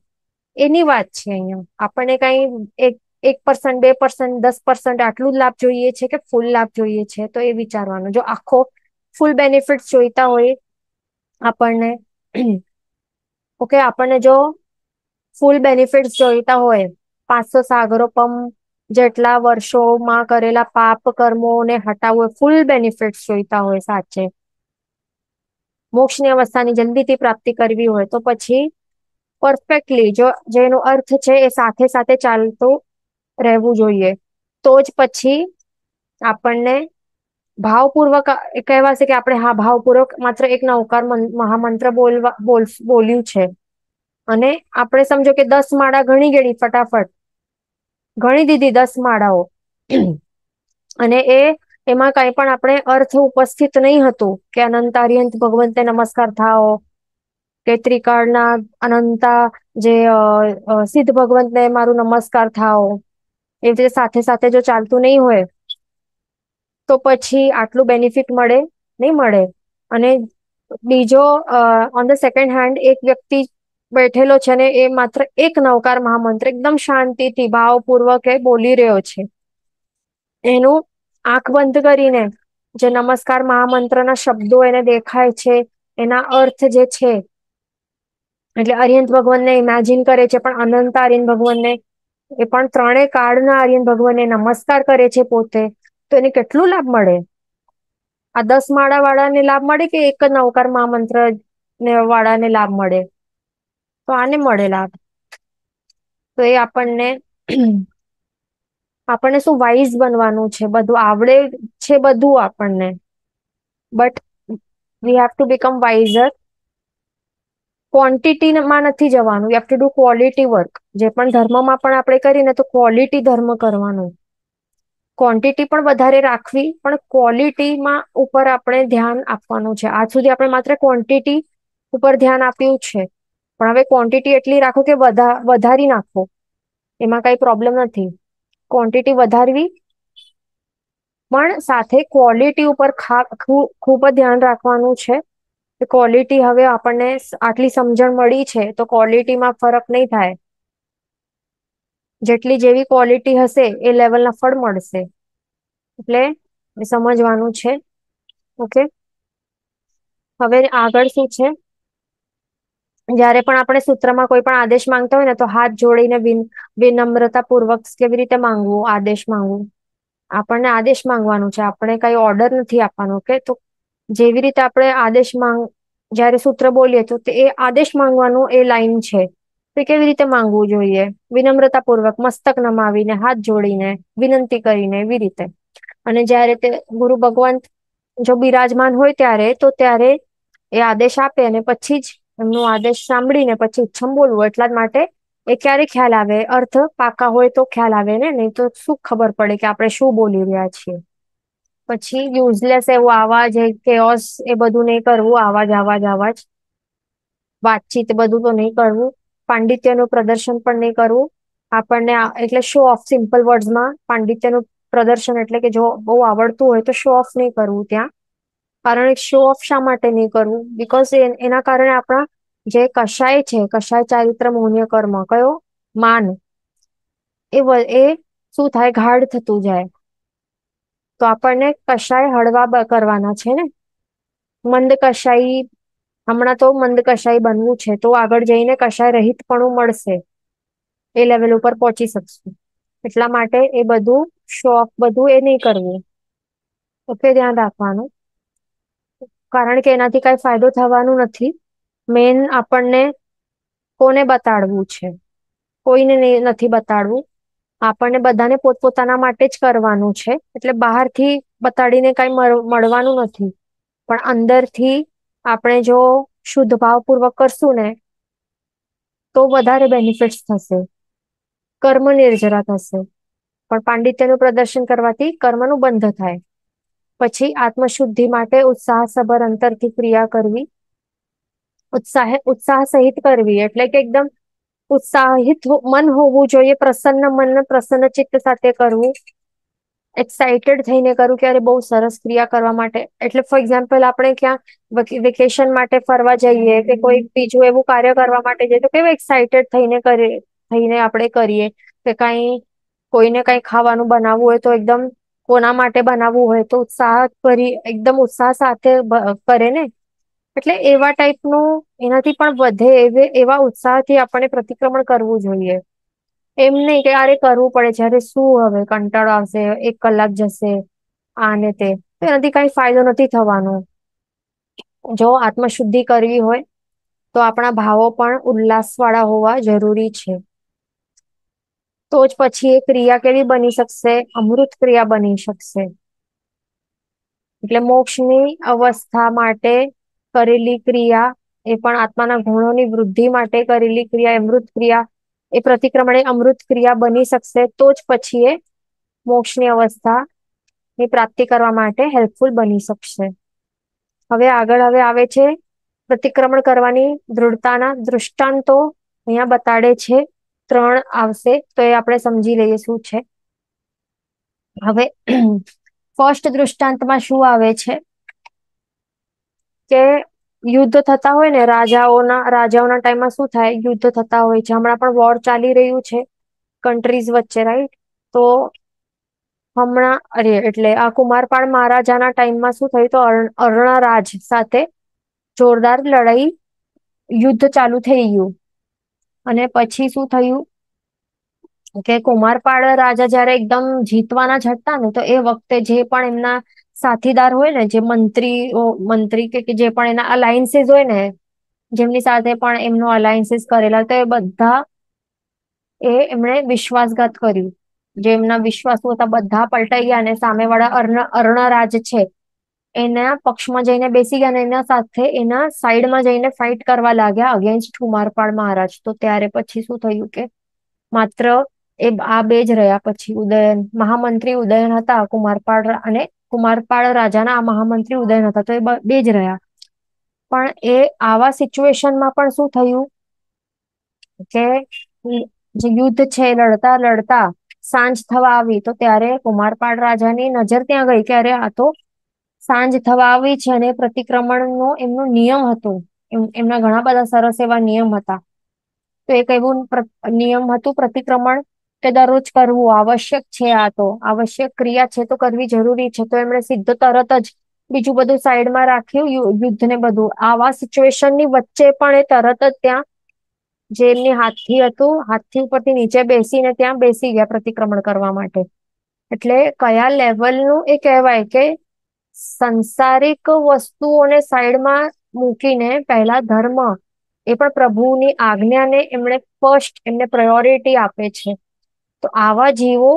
એની વાત છે. અહીંયા આપણને કઈ એક 1%, 2%, 10% આટલું જ લાભ જોઈએ છે કે ફૂલ લાભ જોઈએ છે, તો એ વિચારવાનું. જો આખો ફૂલ બેનિફિટ જોઈતા હોય આપણને, ઓકે, આપણને જો ફૂલ બેનિફિટ્સ જોઈતા હોય 500 સાગરોપમ જેટલા વર્ષોમાં કરેલા પાપ કર્મોને હટાવવું, ફૂલ બેનિફિટ્સ જોઈતા હોય સાચે, મોક્ષની અવસ્થાની જલ્દીથી પ્રાપ્તિ કરવી હોય તો પછી પરફેક્ટલી જો જેનો અર્થ છે એ સાથે સાથે ચાલતું રહેવું જોઈએ. તો જ પછી આપણને ભાવપૂર્વક કહેવાશે કે આપણે હા ભાવપૂર્વક માત્ર એક નવકાર મહામંત્ર બોલ્યું છે. અને આપણે સમજો કે 10 માળા ગણી ગયેલી ફટાફટ ગણી દીધી 10 માળાઓ અને એમાં કઈ પણ આપણે અર્થ ઉપસ્થિત નહીં હતું કે અનંતાર્યંત ભગવંતે નમસ્કાર થાઓ કે ત્રિકાળના અનંતા જે સિદ્ધ ભગવંતને મારું નમસ્કાર થાવ, એ રીતે સાથે સાથે જો ચાલતું નહીં હોય તો પછી આટલું બેનિફિટ મળે? નહીં મળે. અને બીજો ઓન ધ સેકન્ડ હેન્ડ એક વ્યક્તિ બેઠેલો છે ને એ માત્ર એક નવકાર મહામંત્ર એકદમ શાંતિથી ભાવપૂર્વક એ બોલી રહ્યો છે. એનું આંખ બંધ કરીને જે નમસ્કાર મહામંત્રના શબ્દો એને દેખાય છે, એના અર્થ જે છે, એટલે અરિયંત ભગવાનને ઇમેજિન કરે છે પણ અનંત આર્યન ભગવાનને એ પણ ત્રણેય કાળના આર્યન ભગવાનને નમસ્કાર કરે છે પોતે, તો એને કેટલું લાભ મળે? આ 10 માળા વાળાને લાભ મળે કે એક જ નવકાર મહામંત્ર ને વાળાને લાભ મળે? તો આને મળે લાભ. તો એ આપણને શું વાઈઝ બનવાનું છે, બધું આવડે છે બધું આપણને, but we have to become wiser. ક્વોન્ટિટીમાં નથી જવાનું, you have to do quality work. જે પણ ધર્મમાં પણ આપણે કરીને તો ક્વોલિટી ધર્મ કરવાનું. ક્વોન્ટિટી પણ વધારે રાખવી પણ ક્વોલિટીમાં ઉપર આપણે ધ્યાન આપવાનું છે. આજ સુધી આપણે માત્ર ક્વોન્ટિટી ઉપર ધ્યાન આપ્યું છે, પણ હવે ક્વોન્ટિટી એટલી રાખો કે વધારી નાખો, એમાં કઈ પ્રોબ્લેમ નથી. ક્વોન્ટિટી વધારવી પણ સાથે ક્વોલિટી ઉપર ખૂબ જ ધ્યાન રાખવાનું છે. ક્વોલિટી હવે આપણને આટલી સમજણ મળી છે તો ક્વોલિટીમાં ફરક નહીં થાય. જેટલી જેવી ક્વોલિટી હશે એ લેવલના ફળ મળશે. એટલે સમજવાનું છે. ઓકે, હવે આગળ શું છે? જયારે પણ આપણે સૂત્રમાં કોઈ પણ આદેશ માંગતા હોય ને તો હાથ જોડીને વિનમ્રતા પૂર્વક કેવી રીતે માંગવું, આદેશ માંગવું. આપણને આદેશ માંગવાનું છે, આપણે કઈ ઓર્ડર નથી આપવાનો. ઓકે, તો જેવી રીતે આપણે જયારે સૂત્ર બોલીએ તો એ આદેશ માંગવાનું એ લાઈન છે. તો કેવી રીતે માંગવું જોઈએ? વિનમ્રતા પૂર્વક, મસ્તક નમાવીને, હાથ જોડીને, વિનંતી કરીને, એવી રીતે. અને જયારે તે ગુરુ ભગવાન જો બિરાજમાન હોય ત્યારે એ આદેશ આપે અને પછી જ એમનો આદેશ સાંભળીને પછી ઉચ્છમ બોલવું. એટલા જ માટે એ ક્યારે ખ્યાલ આવે? અર્થ પાકા હોય તો ખ્યાલ આવે ને, નહીં તો શું ખબર પડે કે આપણે શું બોલી રહ્યા છીએ? પછી યુઝલેસ એવું આવાજ કેઓસ એ બધું નહીં કરવું. આવાજ વાતચીત બધું તો નહીં કરવું. પાંડિત્યનું પ્રદર્શન પણ નહીં કરવું. આપણને એટલે શો ઓફ, સિમ્પલ વર્ડ્સમાં પાંડિત્યનું પ્રદર્શન એટલે કે જો બહુ આવડતું હોય તો શો ઓફ નહીં કરવું ત્યાં. કારણ શો ઓફ શા માટે નહીં કરવું? બીકોઝ એના કારણે આપણા જે કષાય છે, કષાય ચારિત્ર મૌન્ય કર્મ, કયો માન, એ શું થાય? ગાઢ થતું જાય. તો આપણને કષાય હળવા કરવાના છે ને. મંદ કષાઈ, હમણાં તો મંદ કષાઈ બનવું છે, તો આગળ જઈને કષાય રહિત પણ મળશે, એ લેવલ ઉપર પહોંચી શકશું. એટલા માટે એ બધું શોખ બધું એ નહીં કરવું. ઓકે, ધ્યાન રાખવાનું. કારણ કે એનાથી કઈ ફાયદો થવાનું નથી. મેન આપણને કોને બતાડવું છે, કોઈને નથી બતાડવું. આપણને બધાને પોતપોતાના માટે જ કરવાનું છે. એટલે બહારથી બતાડીને કઈ મળવાનું નથી. પણ અંદરથી આપણે જો શુદ્ધ ભાવપૂર્વક કરશું ને, તો વધારે બેનિફિટ્સ થશે, કર્મ નિર્જરા થશે. પણ પાંડિત્યનું પ્રદર્શન કરવાથી કર્મનું બંધ થાય. પછી આત્મશુદ્ધિ માટે ઉત્સાહસભર અંતરથી ક્રિયા કરવી. ઉત્સાહ સહિત કરવી એટલે કે એકદમ ઉત્સાહિત મન હોવું જોઈએ, પ્રસન્ન મન પ્રસન્ન ચિત્ત સાથે કરવું. એક્સાઇટેડ થઈને કરું કે અરે બહુ સરસ ક્રિયા કરવા માટે. એટલે ફોર એક્ઝામ્પલ આપણે ક્યાં વેકેશન માટે ફરવા જઈએ કે કોઈ બીજું એવું કાર્ય કરવા માટે જઈએ તો કેવું એક્સાઇટેડ થઈને આપણે કરીએ. કે કોઈને કઈ ખાવાનું બનાવવું હોય તો એકદમ કોના માટે બનાવવું હોય તો એકદમ ઉત્સાહ સાથે કરે ને. એટલે એવા ટાઈપનું એનાથી પણ વધે એવા ઉત્સાહથી આપણે પ્રતિક્રમણ કરવું જોઈએ. એમ નહીં કે આરે કરવું પડે છે, અરે શું હવે કંટાળો આવશે, 1 કલાક જશે આને તે, તો એનાથી કઈ ફાયદો નથી થવાનો. જો આત્મશુદ્ધિ કરવી હોય તો આપણા ભાવો પણ ઉલ્લાસ વાળા હોવા જરૂરી છે. તો જ પછી એ ક્રિયા કેવી બની શકશે? અમૃત ક્રિયા બની શકશે. એટલે મોક્ષની અવસ્થા માટે કરેલી ક્રિયા, એ પણ આત્માના ગુણોની વૃદ્ધિ માટે કરેલી ક્રિયા, અમૃત ક્રિયા, એ પ્રતિક્રમણે અમૃત ક્રિયા બની શકશે. તો જ પછી એ મોક્ષની અવસ્થા ની પ્રાપ્તિ કરવા માટે હેલ્પફુલ બની શકશે. હવે આગળ આવે છે પ્રતિક્રમણ કરવાની દૃઢતાના દૃષ્ટાંતો. અહીંયા બતાડે છે 3 આવશે, તો એ આપણે સમજી લઈએ શું છે. હવે ફર્સ્ટ દૃષ્ટાંતમાં શું આવે છે કે યુદ્ધ થતા હોય ને, રાજાઓના ટાઈમમાં શું થાય, યુદ્ધ થતા હોય છે. હમણાં પણ વોર ચાલી રહ્યું છે કન્ટ્રીઝ વચ્ચે, રાઈટ? તો એટલે આ કુમારપાળ મહારાજાના ટાઈમમાં શું થયું, તો અર્ણરાજ સાથે જોરદાર લડાઈ, યુદ્ધ ચાલુ થઈ ગયું. અને પછી શું થયું કે કુમારપાળ રાજા જયારે એકદમ જીતવાના જ હતા ને, તો એ વખતે જે પણ એમના સાથીદાર હોય ને, જે મંત્રી કે જે પણ એના અલાયન્સીસ હોય ને, જેમની સાથે પણ એમનો અલાયન્સીસ કરેલા, તો એ બધા એમણે વિશ્વાસઘાત કર્યું. જે એમના વિશ્વાસુ હતા બધા પલટાઈ ગયા, અને સામે વાળા અર્ણરાજ છે એના પક્ષમાં જઈને બેસી ગયા, અને એના સાથે એના સાઈડમાં જઈને ફાઇટ કરવા લાગ્યા અગેન્સ્ટ કુમારપાળ મહારાજ. તો ત્યારે પછી શું થયું કે માત્ર આ બે જ રહ્યા. પછી મહામંત્રી ઉદયન હતા, કુમારપાળ રાજાના આ મહામંત્રી ઉદયન હતા, તો એ બે જ રહ્યા. પણ એ આવા સિચ્યુએશનમાં પણ શું થયું કે જે યુદ્ધ છે લડતા લડતા સાંજ થવા આવી, તો ત્યારે કુમારપાળ રાજાની નજર ત્યાં ગઈ કે અરે આ તો સાંજ થવા આવી છે, અને પ્રતિક્રમણનો એમનો નિયમ હતો. એમના ઘણા બધા સરસ એવા નિયમ હતા. તો એક એવું નિયમ હતું પ્રતિક્રમણ, કે દરરોજ કરવું આવશ્યક છે. આ તો આવશ્યક ક્રિયા છે, તો કરવી જરૂરી છે. તો એમણે સીધો તરત જ બીજું બધું સાઈડમાં રાખ્યું, યુદ્ધ ને બધું. આવા સિચ્યુએશનની વચ્ચે પણ એ તરત જ ત્યાં જે એમની હાથી હતું, હાથી ઉપરથી નીચે બેસીને ત્યાં બેસી ગયા પ્રતિક્રમણ કરવા માટે. એટલે કયા લેવલનું એ કહેવાય કે સંસારિક વસ્તુઓને સાઈડમાં મૂકીને પહેલા ધર્મ, એ પણ પ્રભુની આજ્ઞાને એમને પ્રાયોરિટી આપે છે. તો આવા જીવો,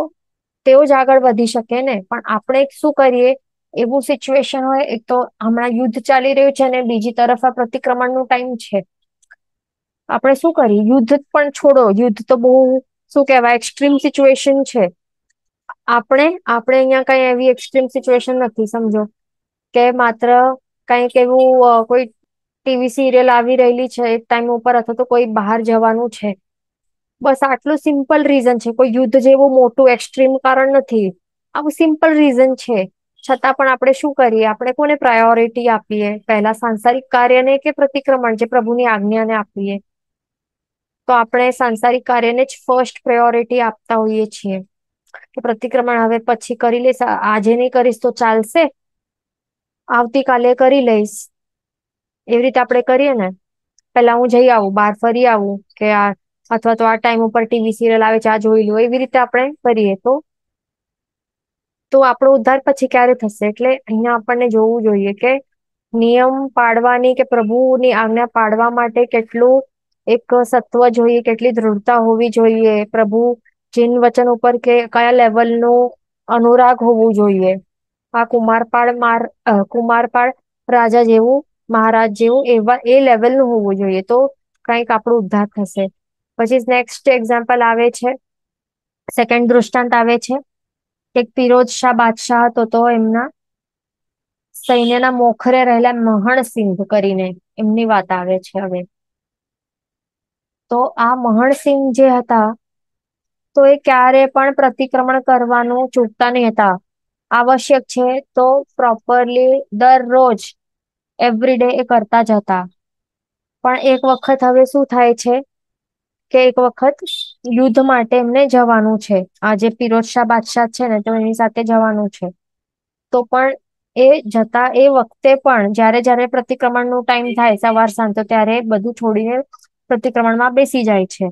તેઓ જ આગળ વધી શકે ને. પણ આપણે શું કરીએ, એવું સિચ્યુએશન હોય, એક તો હમણાં યુદ્ધ ચાલી રહ્યું છે, અને બીજી તરફ આ પ્રતિક્રમણનું ટાઈમ છે. આપણે શું કરીએ? યુદ્ધ પણ છોડો, યુદ્ધ તો બહુ શું કહેવાય એક્સ્ટ્રીમ સિચ્યુએશન છે. આપણે અહીંયા કઈ એવી એક્સ્ટ્રીમ સિચ્યુએશન નથી, સમજો કે માત્ર કઈક એવું કોઈ ટીવી સિરિયલ આવી રહેલી છે એક ટાઈમ ઉપર, અથવા તો કોઈ બહાર જવાનું છે, બસ આટલું સિમ્પલ રીઝન છે. કોઈ યુદ્ધ જેવું મોટું એક્સ્ટ્રીમ કારણ નથી. આવું સિમ્પલ રીઝન છે. છતાં પણ આપણે શું કરીએ? આપણે કોને પ્રાયોરિટી આપીએ? પહેલા સાંસારિક કાર્યને કે પ્રતિક્રમણ, જે પ્રભુની આજ્ઞાને આપીએ? તો આપણે સાંસારિક કાર્યને જ ફર્સ્ટ પ્રાયોરિટી આપતા હોઈએ છીએ. કે પ્રતિક્રમણ હવે પછી કરી લઈશ, આજે નહીં કરીશ તો ચાલશે, આવતીકાલે કરી લઈશ, એવી રીતે આપણે કરીએ ને. પેલા હું જઈ આવું, બહાર ફરી આવું, કે અથવા તો આ ટાઈમ ઉપર ટીવી સિરિયલ આવે છે આ જોઈ લો, એવી રીતે આપણે કરીએ તો આપણો ઉદ્ધાર પછી ક્યારે થશે? એટલે અહીંયા આપણને જોવું જોઈએ કે નિયમ પાડવાની કે પ્રભુની આજ્ઞા પાડવા માટે કેટલું એક સત્વ જોઈએ, કેટલી દૃઢતા હોવી જોઈએ, પ્રભુ જીન વચન ઉપર કે કયા લેવલનું અનુરાગ હોવું જોઈએ. આ કુમારપાળ રાજા જેવું, મહારાજ જેવું એવા એ લેવલનું હોવું જોઈએ, તો કંઈક આપણો ઉદ્ધાર થશે. પછી નેક્સ્ટ એક્ઝામ્પલ આવે છે, સેકન્ડ દૃષ્ટાંત આવે છે. એક ફિરોજ શાહ બાદશાહ હતો, તો એમના સૈન્યના મોખરે રહેલા મહણસિંહ કરીને એમની વાત આવે છે હવે. તો આ મહણસિંહ જે હતા, તો એ ક્યારે પણ પ્રતિક્રમણ કરવાનું ચૂકતા નહીં હતા. આવશ્યક છે તો પ્રોપરલી દરરોજ એવરી ડે એ કરતા જ હતા. પણ એક વખત હવે શું થાય છે કે એક વખત યુદ્ધ માટે એમને જવાનું છે. આ જે ફિરોજ શાહ બાદશાહ છે ને, તો એની સાથે જવાનું છે. તો પણ એ જતા એ વખતે પણ જયારે જયારે પ્રતિક્રમણ નું ટાઈમ થાય સવાર સાંજ, તો ત્યારે બધું છોડીને પ્રતિક્રમણમાં બેસી જાય છે.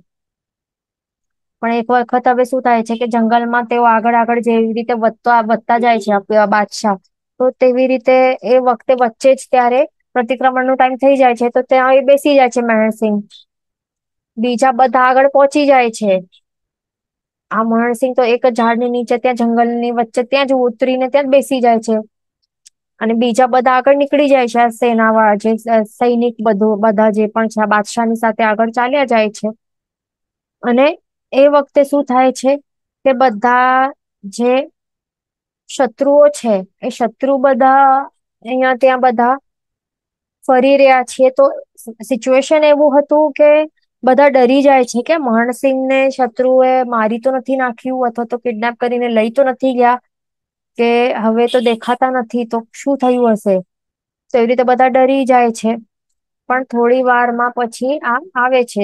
પણ એક વખત હવે શું થાય છે કે જંગલમાં તેઓ આગળ આગળ જેવી રીતે વધતા જાય છે બાદશાહ, તો તેવી રીતે એ વખતે વચ્ચે જ ત્યારે પ્રતિક્રમણ નો ટાઈમ થઈ જાય છે, તો ત્યાં એ બેસી જાય છે મહેણસિંહ. બીજા બધા આગળ પહોંચી જાય છે. આ મહણસિંહ તો એક ઝાડની નીચે ત્યાં જંગલની વચ્ચે ત્યાં જ ઉતરીને ત્યાં જ બેસી જાય છે. અને બીજા બધા આગળ નીકળી જાય છે, આ સેનાવાળા જે સૈનિક બધા જે પણ છે બાદશાહની સાથે આગળ ચાલ્યા જાય છે. અને એ વખતે શું થાય છે કે બધા જે શત્રુઓ છે, એ શત્રુ બધા અહિયાં ત્યાં બધા ફરી રહ્યા છીએ. તો સિચ્યુએશન એવું હતું કે બધા ડરી જાય છે કે મહણસિંહને શત્રુએ મારી તો નથી નાખ્યું, અથવા તો કિડનેપ કરીને લઈ તો નથી ગયા, કે હવે તો દેખાતા નથી, તો શું થયું હશે? તો એવી રીતે બધા ડરી જાય છે. પણ થોડી વારમાં પછી આ આવે છે,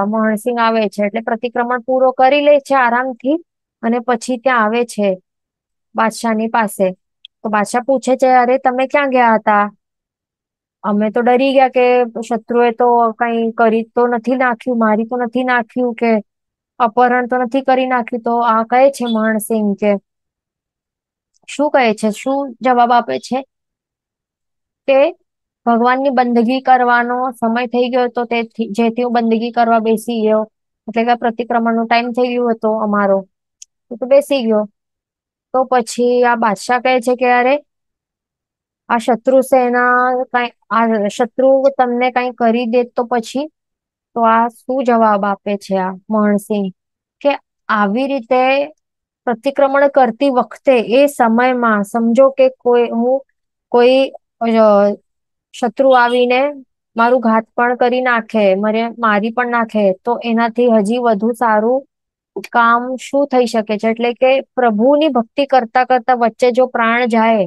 મહણસિંહ આવે છે, એટલે પ્રતિક્રમણ પૂરો કરી લે છે આરામથી. અને પછી ત્યાં આવે છે બાદશાહની પાસે. તો બાદશાહ પૂછે છે, અરે તમે ક્યાં ગયા હતા? અમે તો ડરી ગયા કે શત્રુએ તો કઈ કરી તો નથી નાખ્યું, મારી તો નથી નાખ્યું, કે અપહરણ તો નથી કરી નાખ્યું. તો આ કહે છે મહણસિંહ કે શું કહે છે, શું જવાબ આપે છે કે ભગવાનની બંદગી કરવાનો સમય થઈ ગયો હતો, તેથી જેથી હું બંદગી કરવા બેસી ગયો. એટલે કે પ્રતિક્રમણ નો ટાઈમ થઈ ગયો હતો અમારો, તો બેસી ગયો. તો પછી આ બાદશાહ કહે છે કે અરે આ શત્રુ સેના કઈ આ શત્રુ તમને કઈ કરી દે તો પછી? તો આ શું જવાબ આપે છે આ મહણસિંહ કે આવી રીતે પ્રતિક્રમણ કરતી વખતે એ સમયમાં સમજો કે કોઈ શત્રુ આવીને મારું ઘાત પણ કરી નાખે, મારી પણ નાખે, તો એનાથી હજી વધુ સારું કામ શું થઈ શકે છે? એટલે કે પ્રભુની ભક્તિ કરતા કરતા વચ્ચે જો પ્રાણ જાય,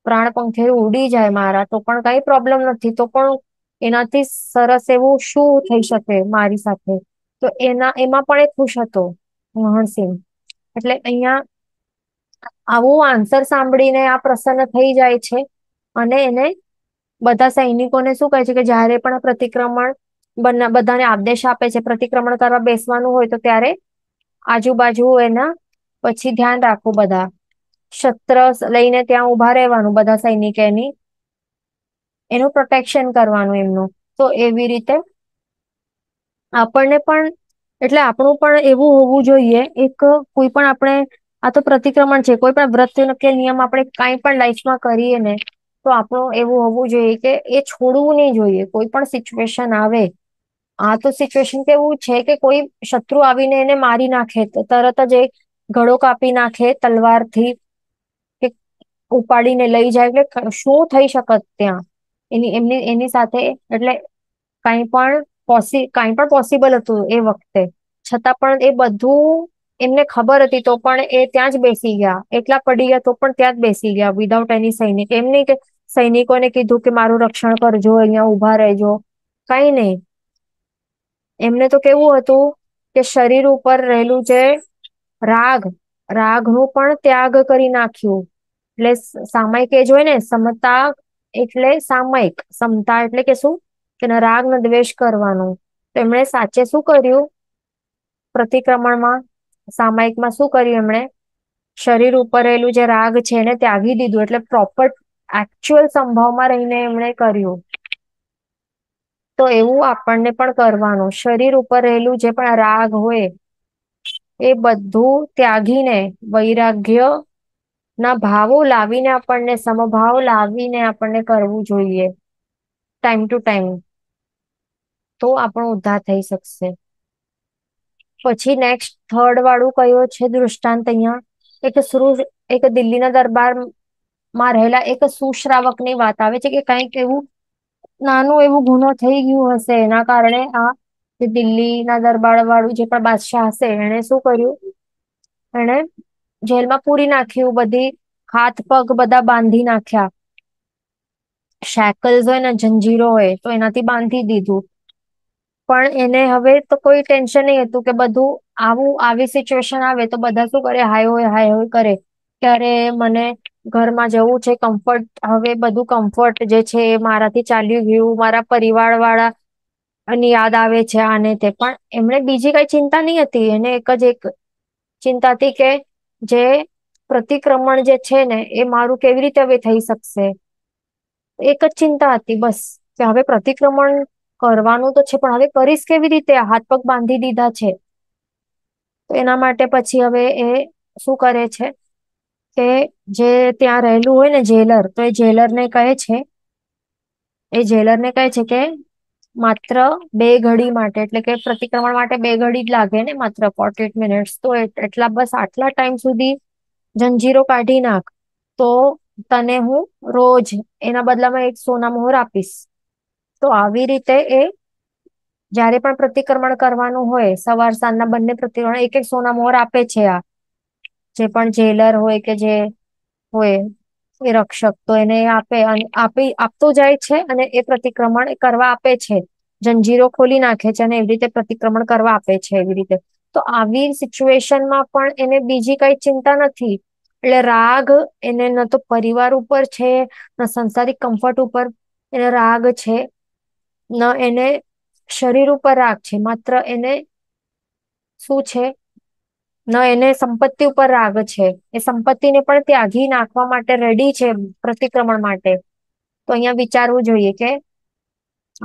પ્રાણ પંખે ઉડી જાય મારા, તો પણ કઈ પ્રોબ્લેમ નથી. તો પણ એનાથી સરસ એવું શું થઈ શકે મારી સાથે? તો એમાં પણ એ ખુશ હતો મહણસિંહ. એટલે અહિયાં આવું આન્સર સાંભળીને આ પ્રસન્ન થઈ જાય છે. અને એને બધા સૈનિકોને શું કહે છે કે જયારે પણ બધાને આદેશ આપે છે પ્રતિક્રમણ કરવા બેસવાનું હોય, તો ત્યારે આજુબાજુ એના પછી ધ્યાન રાખવું, બધા શસ્ત્ર લઈને ત્યાં ઉભા રહેવાનું, બધા સૈનિક એનું પ્રોટેક્શન કરવાનું એમનું. તો એવી રીતે આપણને પણ, એટલે આપણું પણ એવું હોવું જોઈએ. એક કોઈ પણ આપણે આ તો પ્રતિક્રમણ છે, કોઈ પણ વ્રત કે નિયમ આપણે કઈ પણ લાઈફમાં કરીએ ને, તો આપણું એવું હોવું જોઈએ કે એ છોડવું નહી જોઈએ. કોઈ પણ સિચ્યુએશન આવે, આ તો સિચ્યુએશન કેવું છે કે કોઈ શત્રુ આવીને એને મારી નાખે, તો તરત જ એ ગળો કાપી નાખે તલવારથી, કે ઉપાડીને લઈ જાય, એટલે શું થઈ શકત ત્યાં એની સાથે? એટલે કઈ પણ પોસિબલ હતું એ વખતે. છતાં પણ એ બધું એમને ખબર હતી, તો પણ એ ત્યાં જ બેસી ગયા. એકલા પડી ગયા તો પણ ત્યાં જ બેસી ગયા, વિધાઉટ એની સૈનિક. એમ નહીં કે સૈનિકોને કીધું કે મારું રક્ષણ કરજો, અહિયાં ઉભા રહેજો, કઈ નહી. એમને તો કેવું હતું કે શરીર ઉપર રહેલું છે રાગનું પણ ત્યાગ કરી નાખ્યું. એટલે સામાયિક એ જોય ને, સમતા એટલે સામયિક, સમતા એટલે કે શું, કે રાગ ન દ્વેષ કરવાનું. તો એમણે સાચે શું કર્યું પ્રતિક્રમણમાં સામાયિકમાં શું કર્યું એમણે? શરીર ઉપર રહેલું જે રાગ છે એને ત્યાગી દીધું, એટલે પ્રોપર એકચ્યુઅલ સંભાવમાં રહીને એમણે કર્યું. તો એવું આપણને પણ કરવાનું. શરીર ઉપર રહેલું જે પણ રાગ હોય એ બધું ત્યાગીને વૈરાગ્ય ના ભાવો લાવીને આપણને સમભાવ લાવીને આપણને કરવું જોઈએ ટાઈમ ટુ ટાઈમ. તો આપણો ઉદ્ધાર થઈ શકશે. પછી નેક્સ્ટ થર્ડ વાળું કયો છે દૃષ્ટાંત અહીંયા? એક દિલ્હીના દરબારમાં રહેલા એક સુશ્રાવક ની વાત આવે છે કે કંઈક એવું નાનું એવું ગુનો થઈ ગયું હશે, એના કારણે આ જે દિલ્હીના દરબાર વાળું જે પણ બાદશાહ હશે એને શું કર્યું? એને જેલમાં પૂરી નાખ્યું, બધી હાથ પગ બધા બાંધી નાખ્યા. શેકલ્સ હોય ને, જંજીરો હોય તો એનાથી બાંધી દીધું. પણ એને હવે તો કોઈ ટેન્શન નહીં હતું કે બધું આવી સિચ્યુએશન આવે તો બધા શું કરે? હાય હોય કરે. ત્યારે મને ઘરમાં જવું છે, કમ્ફર્ટ, હવે બધું કમ્ફર્ટ જે છે એ મારાથી ચાલ્યું ગયું, મારા પરિવાર વાળા અને યાદ આવે છે આને તે. પણ એમણે બીજી કઈ ચિંતા નહી હતી. એને એક ચિંતા હતી કે જે પ્રતિક્રમણ જે છે ને એ મારું કેવી રીતે હવે થઈ શકશે? એક જ ચિંતા હતી બસ, કે હવે પ્રતિક્રમણ કરવાનું તો છે, પણ હવે કરીશ કેવી રીતે? હાથ પગ બાંધી દીધા છે. તો એના માટે પછી હવે એ શું કરે છે કે જે ત્યાં રહેલું હોય ને જેલર, તો એ જેલર ને કહે છે કે માત્ર 2 ઘડી માટે, એટલે કે પ્રતિક્રમણ માટે 2 ઘડી જ લાગે ને, માત્ર 48 મિનિટ્સ, તો આટલા ટાઈમ સુધી જંજીરો કાઢી નાખ, તો તને હું રોજ એના બદલામાં એક સોના મોહર આપીશ. તો આવી રીતે એ જયારે પણ પ્રતિક્રમણ કરવાનું હોય, સવાર સાંજના બંને પ્રતિક્રમણ એક એક સોના મોહર આપે છે. આ જે પણ જેલર હોય કે જે હોય એ રક્ષક, તો એને આપે અને આપતો જાય છે, અને એ પ્રતિક્રમણ કરવા આપે છે. જંજીરો ખોલી નાખે છે અને એવી રીતે પ્રતિક્રમણ કરવા આપે છે. એવી રીતે તો આવી સિચ્યુએશનમાં પણ એને બીજી કઈ ચિંતા નથી. એટલે રાગ એને ન તો પરિવાર ઉપર છે, ન સંસારિક કમ્ફર્ટ ઉપર એને રાગ છે, ન એને શરીર ઉપર રાગ છે. માત્ર એને શું છે? ન એને સંપત્તિ ઉપર રાગ છે. એ સંપત્તિને પણ ત્યાગી નાખવા માટે રેડી છે પ્રતિક્રમણ માટે. તો અહિયાં વિચારવું જોઈએ કે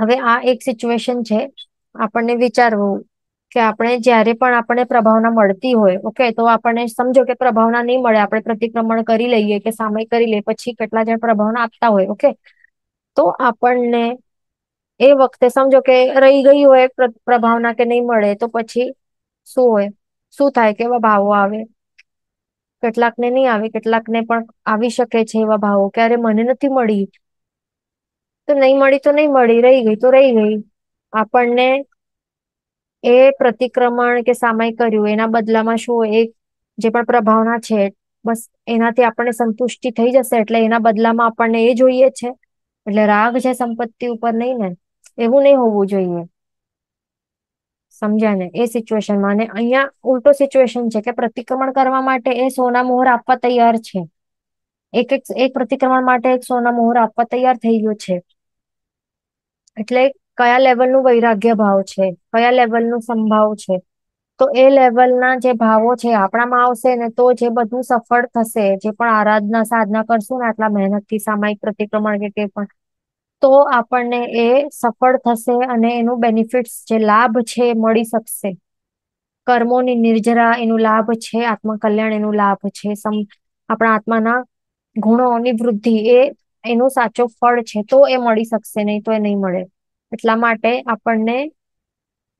હવે આ એક સિચ્યુએશન છે. આપણને વિચારવું કે આપણે જયારે પણ આપણને પ્રભાવના મળતી હોય, ઓકે, તો આપણને સમજો કે પ્રભાવના નહીં મળે, આપણે પ્રતિક્રમણ કરી લઈએ કે સામયિક કરી લઈએ, પછી કેટલા જણ પ્રભાવના આપતા હોય, ઓકે, તો આપણને એ વખતે સમજો કે રહી ગઈ હોય પ્રભાવના કે નહીં મળે, તો પછી શું થાય? કેવા ભાવો આવે? કેટલાક ને નહીં આવે, કેટલાક ને પણ આવી શકે છે એવા ભાવો કે અરે મને નથી મળી, તો નહીં મળી તો નહીં મળી, રહી ગઈ તો રહી ગઈ. આપણને એ પ્રતિક્રમણ કે સામયિક કર્યું એના બદલામાં શું, એક જે પણ પ્રભાવના છે બસ એનાથી આપણને સંતુષ્ટિ થઈ જશે, એટલે એના બદલામાં આપણને એ જોઈએ છે. એટલે રાગ છે સંપત્તિ ઉપર, નહીં ને? એવું નહીં હોવું જોઈએ. સમજ્યા ને? એ સિચ્યુએશનમાં. અને અહીંયા ઉલટો સિચ્યુએશન છે કે પ્રતિક્રમણ કરવા માટે એ સોના મોહર આપવા તૈયાર છે. એક પ્રતિક્રમણ માટે એક સોના મોહર આપવા તૈયાર થઈ ગયો છે. એટલે કયા લેવલનું વૈરાગ્ય ભાવ છે, કયા લેવલનું સંભાવ છે. તો એ લેવલના જે ભાવો છે આપણામાં આવશે ને, તો જે બધું સફળ થશે. જે પણ આરાધના સાધના કરશું ને આટલા મહેનતથી, સામાયિક પ્રતિક્રમણ કે તે પણ, તો આપણને એ સફળ થશે અને એનું બેનિફિટ્સ, જે લાભ છે, એ મળી શકશે. કર્મોની નિર્જરા એનું લાભ છે, આત્મકલ્યાણ એનું લાભ છે, આપણા આત્માના ગુણોની વૃદ્ધિ એ એનું સાચો ફળ છે. તો એ મળી શકશે, નહીં તો એ નહીં મળે. એટલા માટે આપણને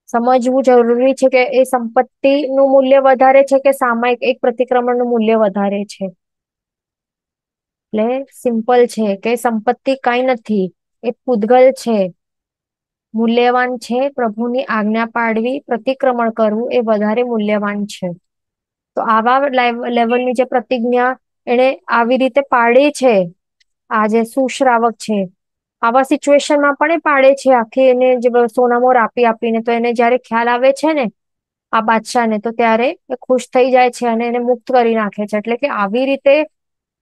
સમજવું જરૂરી છે કે એ સંપત્તિનું મૂલ્ય વધારે છે કે સામાયિક એક પ્રતિક્રમણનું મૂલ્ય વધારે છે. એટલે સિમ્પલ છે કે સંપત્તિ કઈ નથી, એ પૂતગલ છે, મૂલ્યવાન છે. પ્રભુની આજ્ઞા પાડવી, પ્રતિક્રમણ કરવું એ વધારે મૂલ્યવાન છે. તો આવા લેવલની જે પ્રતિજ્ઞા એને આવી રીતે પાડી છે, આ જે સુશ્રાવક છે, આવા સિચ્યુએશનમાં પણ એ પાડે છે. આખી એને જે સોનામોર આપીને, તો એને જયારે ખ્યાલ આવે છે ને આ બાદશાહને, તો ત્યારે એ ખુશ થઈ જાય છે અને એને મુક્ત કરી નાખે છે. એટલે કે આવી રીતે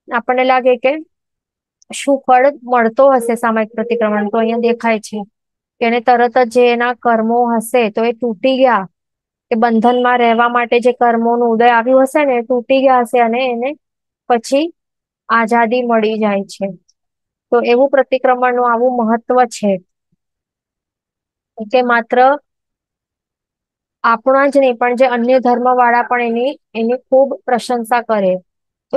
આપણને લાગે કે શું ફળ મળતો હશે સામાયિક પ્રતિક્રમણ, તો અહીંયા દેખાય છે કે એને તરત જ જે એના કર્મો હશે તો એ તૂટી ગયા, કે બંધનમાં રહેવા માટે જે કર્મોનું ઉદય આવ્યું હશે ને એ તૂટી ગયા હશે અને એને પછી આઝાદી મળી જાય છે. તો એવું પ્રતિક્રમણનું આવું મહત્વ છે કે માત્ર આપણા જ નહીં પણ જે અન્ય ધર્મ વાળા પણ એની ખૂબ પ્રશંસા કરે. તો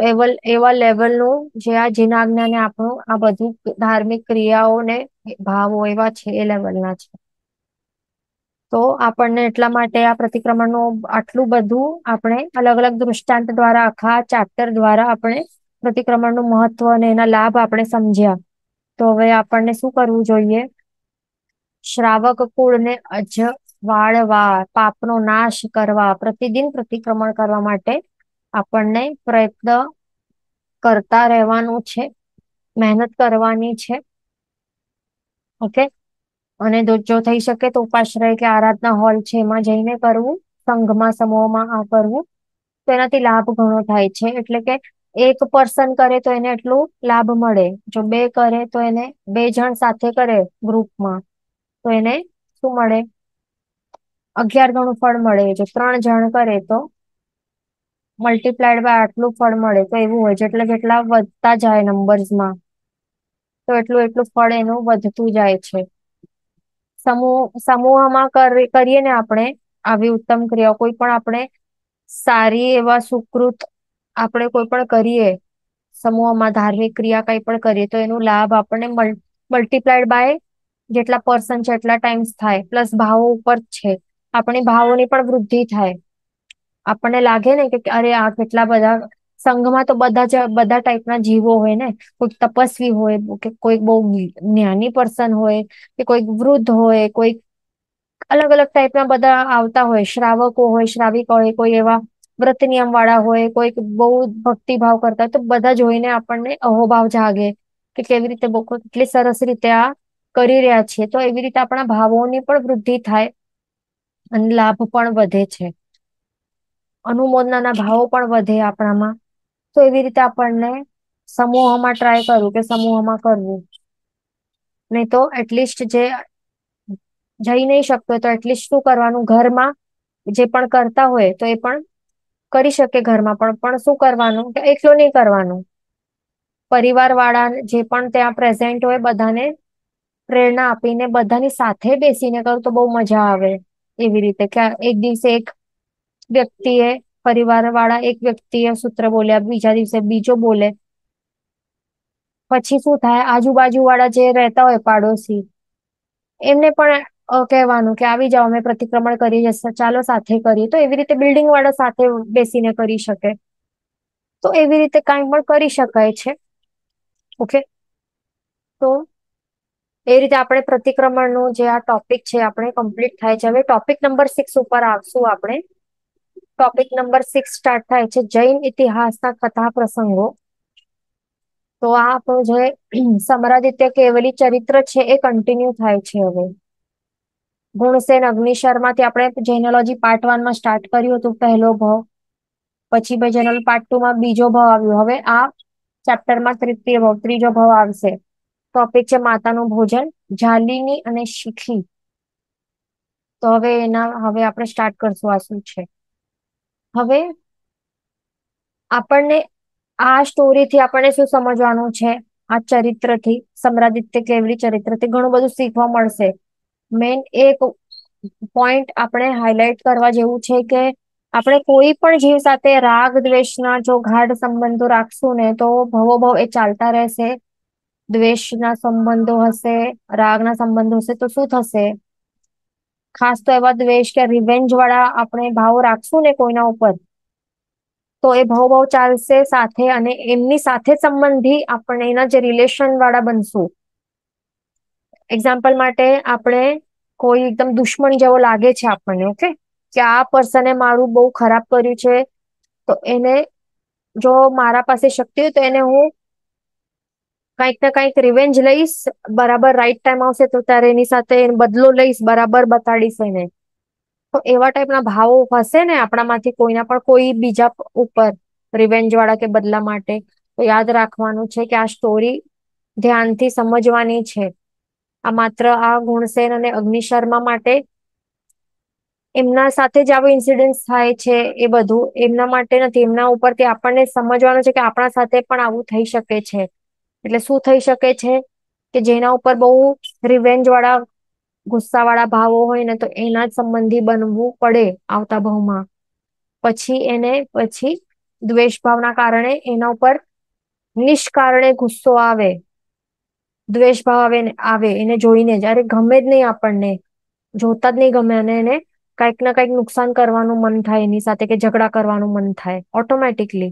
એવા લેવલનું જે આ જીન આજ્ઞા ને આપણું આ બધું ધાર્મિક ક્રિયાઓને ભાવો એવા છે એ લેવલના છે. તો આપણને એટલા માટે આ પ્રતિક્રમણનું આટલું બધું આપણે અલગ અલગ દૃષ્ટાંત દ્વારા આખા ચેપ્ટર દ્વારા આપણે પ્રતિક્રમણનું મહત્વ અને એના લાભ આપણે સમજ્યા. તો હવે આપણને શું કરવું જોઈએ? શ્રાવક કુળને વાળવા, પાપનો નાશ કરવા, પ્રતિદિન પ્રતિક્રમણ કરવા માટે આપણને પ્રયત્ન કરતા રહેવાનું છે, મહેનત કરવાની છે. ઓકે. અને જો થઈ શકે તો ઉપાશ્રય કે આરાધના હોલ છે એમાં જઈને કરવું. સંઘમાં સમૂહમાં આ કરવું તો એનાથી લાભ ઘણો થાય છે. એટલે કે એક પર્સન કરે તો એને એટલું લાભ મળે. જો બે કરે તો એને 2 જણ સાથે કરે ગ્રુપમાં તો એને શું મળે? 11 ગણું ફળ મળે. જો 3 જણ કરે તો મલ્ટીપ્લાઈડ બાય આટલું ફળ મળે. તો એવું હોય જેટલા જેટલા વધતા જાય નંબર્સમાં તો એટલું એટલું ફળ એનું વધતું જાય છે. સમૂહમાં કરીએ ને આપણે આવી ઉત્તમ ક્રિયા કોઈ પણ આપણે સારી એવા સુકૃત આપણે કોઈ પણ કરીએ સમૂહમાં ધાર્મિક ક્રિયા કઈ પણ કરીએ તો એનો લાભ આપણને મલ્ટીપ્લાઈડ બાય જેટલા પર્સન છે એટલા ટાઈમ્સ થાય. પ્લસ ભાવો ઉપર છે. આપણી ભાવોની પણ વૃદ્ધિ થાય. આપણને લાગે ને કે અરે આ કેટલા બધા સંઘમાં તો બધા ટાઈપના જીવો હોય ને. કોઈક તપસ્વી હોય કે કોઈક બહુ જ્ઞાની પર્સન હોય કે કોઈક વૃદ્ધ હોય કોઈક અલગ અલગ ટાઈપના બધા આવતા હોય. શ્રાવકો હોય, શ્રાવિકા હોય, કોઈ એવા વ્રત નિયમ વાળા હોય, કોઈક બહુ ભક્તિભાવ કરતા હોય તો બધા જોઈને આપણને અહોભાવ જાગે કે કેવી રીતે કેટલી સરસ રીતે આ કરી રહ્યા છીએ. તો એવી રીતે આપણા ભાવોની પણ વૃદ્ધિ થાય અને લાભ પણ વધે છે. અનુમોદના ભાવો પણ વધે આપણામાં. તો એવી રીતે આપણને સમૂહમાં ટ્રાય કરવું કે સમૂહમાં કરવું. નહી તો એટલીસ્ટ જે જઈ નહીં શકતો તો એટલીસ્ટ શું કરવાનું? ઘરમાં જે પણ કરતા હોય તો એ પણ કરી શકે ઘરમાં પણ શું કરવાનું કે એકલું નહીં કરવાનું. પરિવાર વાળા જે પણ ત્યાં પ્રેઝન્ટ હોય બધાને પ્રેરણા આપીને બધાની સાથે બેસીને કરું તો બહુ મજા આવે. એવી રીતે કે એક દિવસે એક વ્યક્તિએ પરિવાર વાળા એક વ્યક્તિ એ સૂત્ર બોલ્યા, બીજા દિવસે બીજો બોલે. પછી શું થાય? આજુબાજુ વાળા જે રહેતા હોય પાડોશી એમને પણ કહેવાનું કે આવી જાઓ અમે પ્રતિક્રમણ કરી જશે ચાલો સાથે કરીએ. તો એવી રીતે બિલ્ડિંગ વાળા સાથે બેસીને કરી શકે. તો એવી રીતે કાંઈ પણ કરી શકાય છે. ઓકે. તો એ રીતે આપણે પ્રતિક્રમણનું જે આ ટોપિક છે આપણે કમ્પ્લીટ થાય છે. હવે ટોપિક નંબર 6 ઉપર આવશું આપણે. ટોપિક નંબર 6 સ્ટાર્ટ થાય છે જૈન ઇતિહાસના કથા પ્રસંગો. તો આ આપણું જે સમરાદિત્ય કેવલી ચરિત્ર છે એ કન્ટિન્યુ થાય છે હવે. ગુણસેન અગ્નિશર્માથી આપણે જેનોલોજી પાર્ટ 1 માં સ્ટાર્ટ કર્યું હતું પહેલો ભાવ. પછી ભાઈ જેનોલોજી પાર્ટ 2 માં બીજો ભાવ આવ્યો. હવે આ ચેપ્ટરમાં ત્રીજો ભાવ આવશે. ટોપિક છે માતાનું ભોજન, જાલિની અને શીખી. તો હવે આપણે સ્ટાર્ટ કરશું આ શું છે. હવે આપણને આ સ્ટોરીથી આપણને શું સમજવાનું છે? આ ચરિત્રથી સમરાદિત્ય કેવલી ચરિત્રથી ઘણું બધું શીખવા મળશે. મેન એક પોઈન્ટ આપણે હાઈલાઈટ કરવા જેવું છે કે આપણે કોઈ પણ જીવ સાથે રાગ દ્વેષના જો ગાઢ સંબંધો રાખશું ને તો ભવો ભવ એ ચાલતા રહેશે. દ્વેષના સંબંધો હશે, રાગના સંબંધો હશે તો શું થશે? ખાસ તો એવા દ્વેષ કે રિવેન્જ વાળા આપણે ભાવ રાખશું ને કોઈના ઉપર તો એ ભવ ચાલશે સાથે અને એમની સાથે સંબંધી આપણે એના જે રિલેશન વાળા બનશું. એક્ઝામ્પલ માટે આપણે કોઈ એકદમ દુશ્મન જેવો લાગે છે આપણને ઓકે કે આ પર્સને મારું બહુ ખરાબ કર્યું છે તો એને જો મારા પાસે શક્તિ હોય તો એને હું કંઈક ને કંઈક રિવેન્જ લઈશ. બરાબર રાઈટ ટાઈમ આવશે તો ત્યારે એની સાથે બદલો લઈશ. બરાબર બતાડીશ એને. તો એવા ટાઈપના ભાવો હશે ને આપણામાંથી કોઈના પણ કોઈ બીજા ઉપર રિવેન્જ વાળા કે બદલા માટે તો યાદ રાખવાનું છે કે આ સ્ટોરી ધ્યાનથી સમજવાની છે. આ માત્ર આ ગુણસેન અને અગ્નિશર્મા માટે એમના સાથે જ આવો ઇન્સિડન્સ થાય છે એ બધું એમના માટે નથી, એમના ઉપરથી આપણને સમજવાનું છે કે આપણા સાથે પણ આવું થઈ શકે છે. એટલે શું થઈ શકે છે કે જેના ઉપર બહુ રિવેન્જ વાળા ગુસ્સા વાળા ભાવો હોય ને તો એના જ સંબંધી બનવું પડે આવતા ભાવમાં. પછી દ્વેષ ભાવના કારણે એના ઉપર નિષ્કારણે ગુસ્સો આવે, દ્વેષ ભાવ આવે એને જોઈને જયારે ગમે જ નહીં આપણને, જોતા જ નહીં ગમે અને એને કઈક ના કઈક નુકસાન કરવાનું મન થાય એની સાથે કે ઝઘડા કરવાનું મન થાય ઓટોમેટિકલી.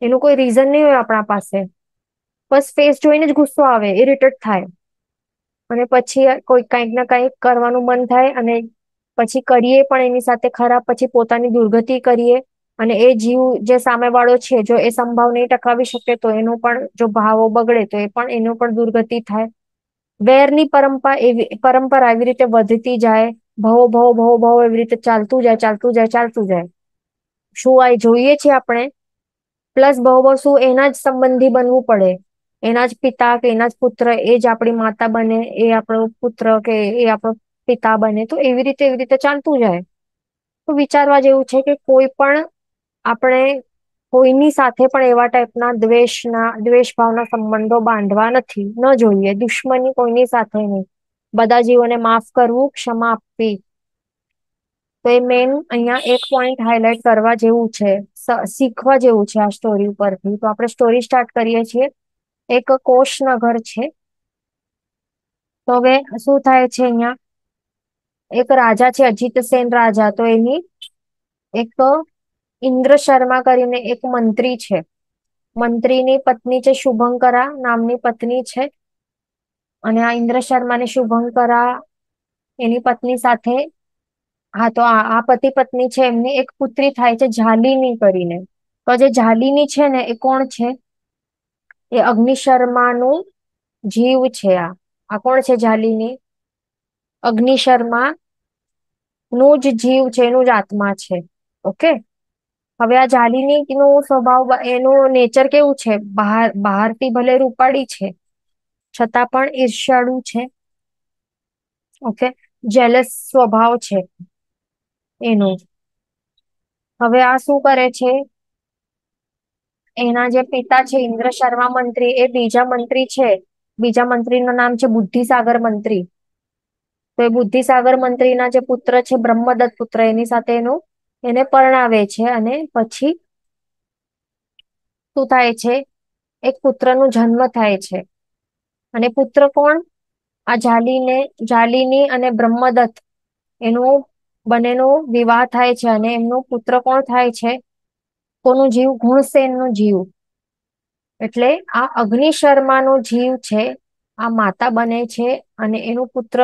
એનું કોઈ રીઝન નહીં હોય આપણા પાસે, બસ ફેસ જોઈને જ ગુસ્સો આવે, ઇરિટેટ થાય અને પછી કોઈ કઈક ના કઈક કરવાનું મન થાય અને પછી કરીએ પણ એની સાથે ખરાબ, પછી પોતાની દુર્ગતિ કરીએ અને એ જીવ જે સામે વાળો છે જો એ સંભાવ નહીં ટકાવી શકે તો એનો પણ જો ભાવો બગડે તો એ પણ એનો પણ દુર્ગતિ થાય. વેરની પરંપરા એવી રીતે વધતી જાય, ભવો એવી રીતે ચાલતું જાય. શું આ જોઈએ છે આપણે? પ્લસ ભવ શું એના જ સંબંધી બનવું પડે, એના જ પિતા કે એના જ પુત્ર એ જ આપણી માતા બને, એ આપણો પુત્ર કે એ આપણો પિતા બને, તો એવી રીતે ચાલતું જાય. તો વિચારવા જેવું છે કે કોઈ પણ આપણે કોઈની સાથે પણ એવા ટાઈપના દ્વેષ ભાવના સંબંધો બાંધવા નથી, ન જોઈએ. દુશ્મની કોઈની સાથે નહીં, બધા જીવોને માફ કરવું, ક્ષમા આપવી. તો એ મેન અહિયાં એક પોઈન્ટ હાઈલાઈટ કરવા જેવું છે, શીખવા જેવું છે આ સ્ટોરી ઉપરથી. તો આપણે સ્ટોરી સ્ટાર્ટ કરીએ છીએ. એક કોષનગર છે. તો હવે શું થાય છે અહિયાં, એક રાજા છે અજીત સેન રાજા, તો એની એક ઇન્દ્ર શર્મા કરીને એક મંત્રી છે. મંત્રીની પત્ની છે શુભંકરા નામની પત્ની છે. અને આ ઇન્દ્ર શર્મા ને શુભંકરા એની પત્ની સાથે, હા, તો આ પતિ પત્ની છે, એમની એક પુત્રી થાય છે જાલિની કરીને. તો જે જાલિની છે ને એ કોણ છે? એ અગ્નિ શર્માનું જીવ છે. આ કોણ છે જાલિની? અગ્નિ શર્મા નું જ જીવ છે, એનું જ આત્મા છે. ઓકે. હવે આ જાલિની નું સ્વભાવ, એનું નેચર કેવું છે? બહારથી ભલે રૂપાળી છે છતાં પણ ઈર્ષ્યાળુ છે. ઓકે. જેલસ સ્વભાવ છે એનું. હવે આ શું કરે છે? એના જે પિતા છે ઇન્દ્ર શર્મા મંત્રી, એ બીજા મંત્રી છે. બીજા મંત્રીનું નામ છે બુદ્ધિસાગર મંત્રી. તો એ બુદ્ધિસાગર મંત્રીના જે પુત્ર છે બ્રહ્મદત્ત પુત્ર, એની સાથે એને પરણાવે છે અને પછી શું થાય છે? એક પુત્રનો જન્મ થાય છે. અને પુત્ર કોણ? આ જાલિની અને બ્રહ્મદત્ત, એનું બંનેનો વિવાહ થાય છે અને એમનો પુત્ર કોણ થાય છે? કોનું જીવ? ગુણસેન નું જીવ. એટલે આ અગ્નિ શર્મા નો જીવ છે, આ માતા બને છે અને એનું પુત્ર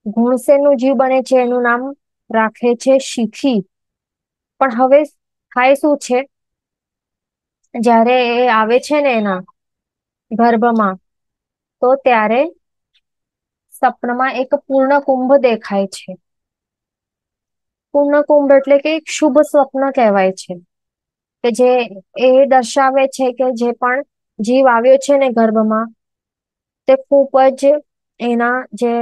ગુણસેન નું જીવ બને છે. એનું નામ રાખે છે શિખી. પણ હવે થાય શું છે? જયારે એ આવે છે ને એના ગર્ભમાં, તો ત્યારે સપનામાં એક પૂર્ણ કુંભ દેખાય છે. પૂર્ણ કુંભ એટલે કે એક શુભ સ્વપ્ન કહેવાય છે. કે જે એ દર્શાવે છે કે જે પણ જીવ આવ્યો છે ને ગર્ભમાં, તે ખૂબ જ એના જે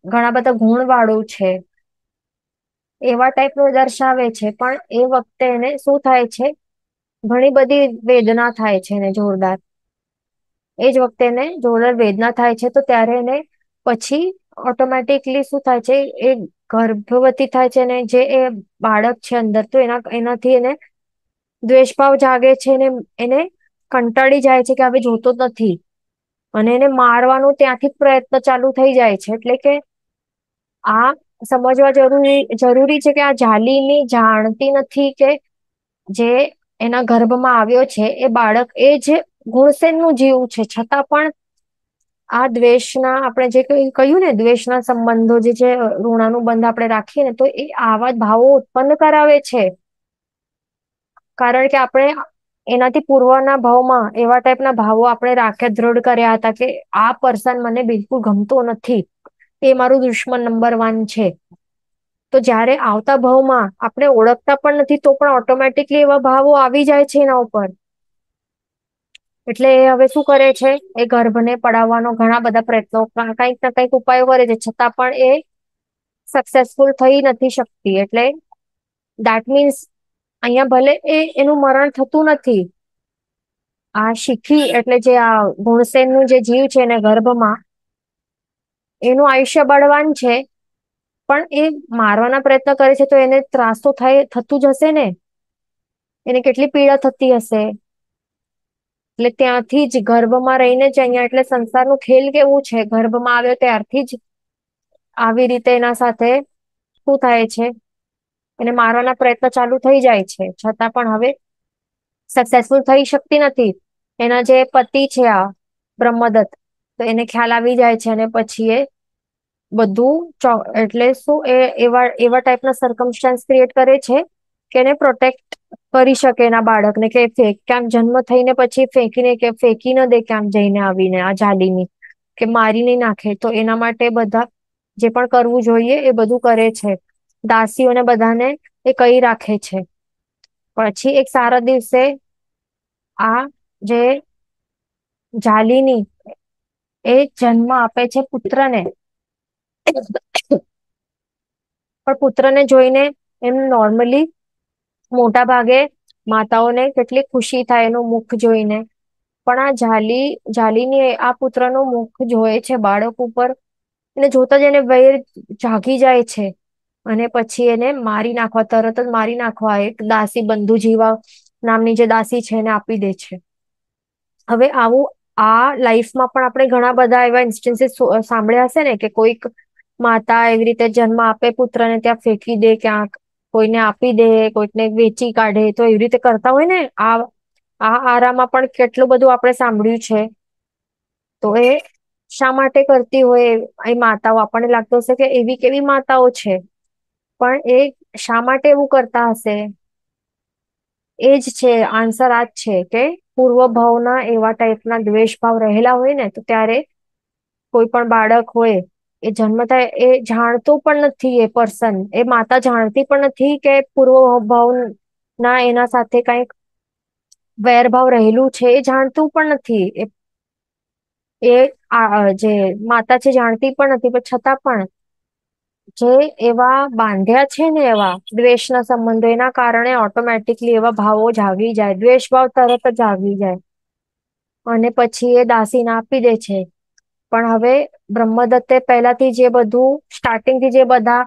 ઘણા બધા ગુણ વાળું છે એવા ટાઈપ નું દર્શાવે છે. પણ એ વખતે એને શું થાય છે? ઘણી બધી વેદના થાય છે ને જોરદાર. એજ વખતે એને જોરદાર વેદના થાય છે. તો ત્યારે એને પછી ઓટોમેટિકલી શું થાય છે? એ ગર્ભવતી થાય છે ને જે એ બાળક છે અંદર, તો એનાથી એને દ્વેષભાવ જાગે છે ને એને કંટાળી જાય છે કે હવે જોતો જ નથી. અને એને મારવાનું ત્યાંથી પ્રયત્ન ચાલુ થઈ જાય છે. એટલે કે આ સમજવા જરૂરી છે કે આ જાલિની જાણતી નથી કે જે એના ગર્ભમાં આવ્યો છે એ બાળક એ જ ગુણસેન નું જીવ છે. છતાં પણ આ દ્વેષના, આપણે જે કહ્યું ને દ્વેષના સંબંધો જે છે, ઋણાનું બંધ આપણે રાખીએ ને, તો એ આવા જ ભાવો ઉત્પન્ન કરાવે છે. કારણ કે આપણે એનાથી પૂર્વના ભાવમાં એવા ટાઈપના ભાવો આપણે રાખ્યા, દ્રઢ કર્યા હતા કે આ પર્સન મને બિલકુલ ગમતો નથી, એ મારું દુશ્મન નંબર 1 છે. તો જયારે આવતા ભાવમાં આપણે ઓળખતા પણ નથી તો પણ ઓટોમેટિકલી એવા ભાવો આવી જાય છે એના ઉપર. એટલે એ હવે શું કરે છે? એ ગર્ભને પડાવવાનો ઘણા બધા પ્રયત્નો, કંઈક ના કંઈક ઉપાયો કરે છે, છતાં પણ એ સક્સેસફુલ થઈ નથી શકતી. એટલે દેટ મીન્સ અહીંયા ભલે એનું મરણ થતું નથી. આ શીખી એટલે જે આ ગુણસેનનું જે જીવ છે એને ગર્ભમાં એનું આયુષ્ય બળવાન છે, પણ એ મારવાના પ્રયત્ન કરે છે તો એને ત્રાસ તો થતું જ હશે ને. એને કેટલી પીડા થતી હશે. એટલે ત્યાંથી જ ગર્ભમાં રહીને જ અહીંયા, એટલે સંસારનું ખેલ કેવું છે, ગર્ભમાં આવ્યો ત્યારથી જ આવી રીતે એના સાથે શું થાય છે, એને મારવાના પ્રયત્ન ચાલુ થઈ જાય છે, છતાં પણ હવે સક્સેસફુલ થઈ શકતી નથી. એના જે પતિ છે આ બ્રહ્મદત્ત, તો એને ખ્યાલ આવી જાય છે અને પછી એ બધું એટલે શું એ એવા એવા ટાઈપના સર્કમસ્ટાન્સ ક્રિએટ કરે છે કે એને પ્રોટેક્ટ કરી શકે એના બાળકને, કે ક્યાંક જન્મ થઈને પછી ફેંકીને કે ફેંકી ન દે ક્યાંક જઈને આવીને આ જાલીની, કે મારી નહીં નાખે. તો એના માટે બધા જે પણ કરવું જોઈએ એ બધું કરે છે. દાસીઓને બધાને એ કહી રાખે છે. પછી એક સારા દિવસે આ જે જાલિની એ જન્મ આપે છે પુત્રને. પણ પુત્રને જોઈને એમ નોર્મલી મોટા ભાગે માતાઓને કેટલી ખુશી થાય એનું મુખ જોઈને. પણ આ જાલિની આ પુત્રનું મુખ જોયે છે બાળક ઉપર, એને જોતા જ એને વૈર જાગી જાય છે. અને પછી એને મારી નાખવા, તરત જ મારી નાખવા એક દાસી બંધુ જીવા નામની જે દાસી છે એને આપી દે છે. હવે આવું આ લાઈફમાં પણ આપણે ઘણા બધા એવા ઇન્સ્ટન્સીસ સાંભળ્યા હશે ને, કે કોઈક માતા એવી રીતે જન્મ આપે પુત્રને ત્યાં ફેંકી દે ક્યાંક, કોઈને આપી દે, કોઈકને વેચી કાઢે, તો એવી રીતે કરતા હોય ને. આ આરામાં પણ કેટલું બધું આપણે સાંભળ્યું છે. તો એ શા માટે કરતી હોય એ માતાઓ? આપણને લાગતું હશે કે એવી કેવી માતાઓ છે, પણ એ શા માટે એવું કરતા હશે? એજ છે આન્સર, આ જ છે કે પૂર્વ ભાવના એવા ટાઈપના દ્વેષ ભાવ રહેલા હોય ને, તો ત્યારે કોઈ પણ બાળક હોય એ જન્મ થાય એ જાણતું પણ નથી, એ પર્સન, એ માતા જાણતી પણ નથી કે પૂર્વ ભાવ ના એના સાથે કઈક વેરભાવ રહેલું છે, એ જાણતું પણ નથી. એ જે માતા છે જાણતી પણ નથી, પણ છતાં પણ જે એવા બાંધ્યા છે ને એવા દ્વેષના સંબંધો, એના કારણે ઓટોમેટિકલી એવા ભાવો જાગી જાય, દ્વેષ ભાવ તરત જ જાગી જાય. અને પછી એ દાસીને આપી દે છે. પણ હવે બ્રહ્મદત્તે પહેલાથી જે બધું સ્ટાર્ટિંગથી જે બધા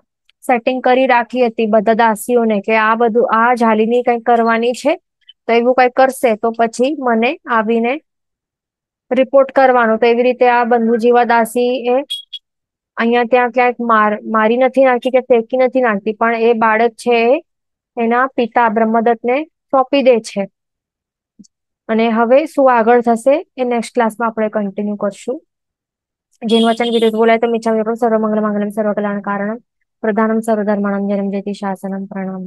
સેટિંગ કરી રાખી હતી બધા દાસીઓને, કે આ બધું આ જાલીની કઈ કરવાની છે, તો એવું કઈ કરશે તો પછી મને આવીને રિપોર્ટ કરવાનો. તો એવી રીતે આ બંધુ જીવા દાસી એ અહીંયા ત્યાં ક્યાંક મારી નથી નાખી કે ફેંકી નથી નાખતી, પણ એ બાળક છે એના પિતા બ્રહ્મદત્તને સોંપી દે છે. અને હવે શું આગળ થશે એ નેક્સ્ટ ક્લાસમાં આપણે કન્ટિન્યુ કરશું. જેન વચન વિરુદ્ધ બોલાય તો મિચ્છામિ સર્વ મંગલ માંગલ્યમ સર્વ કલ્યાણ કારણમ પ્રધાનમ સર્વધર્માણમ જયમ જયતિ શાસનમ પ્રણામ.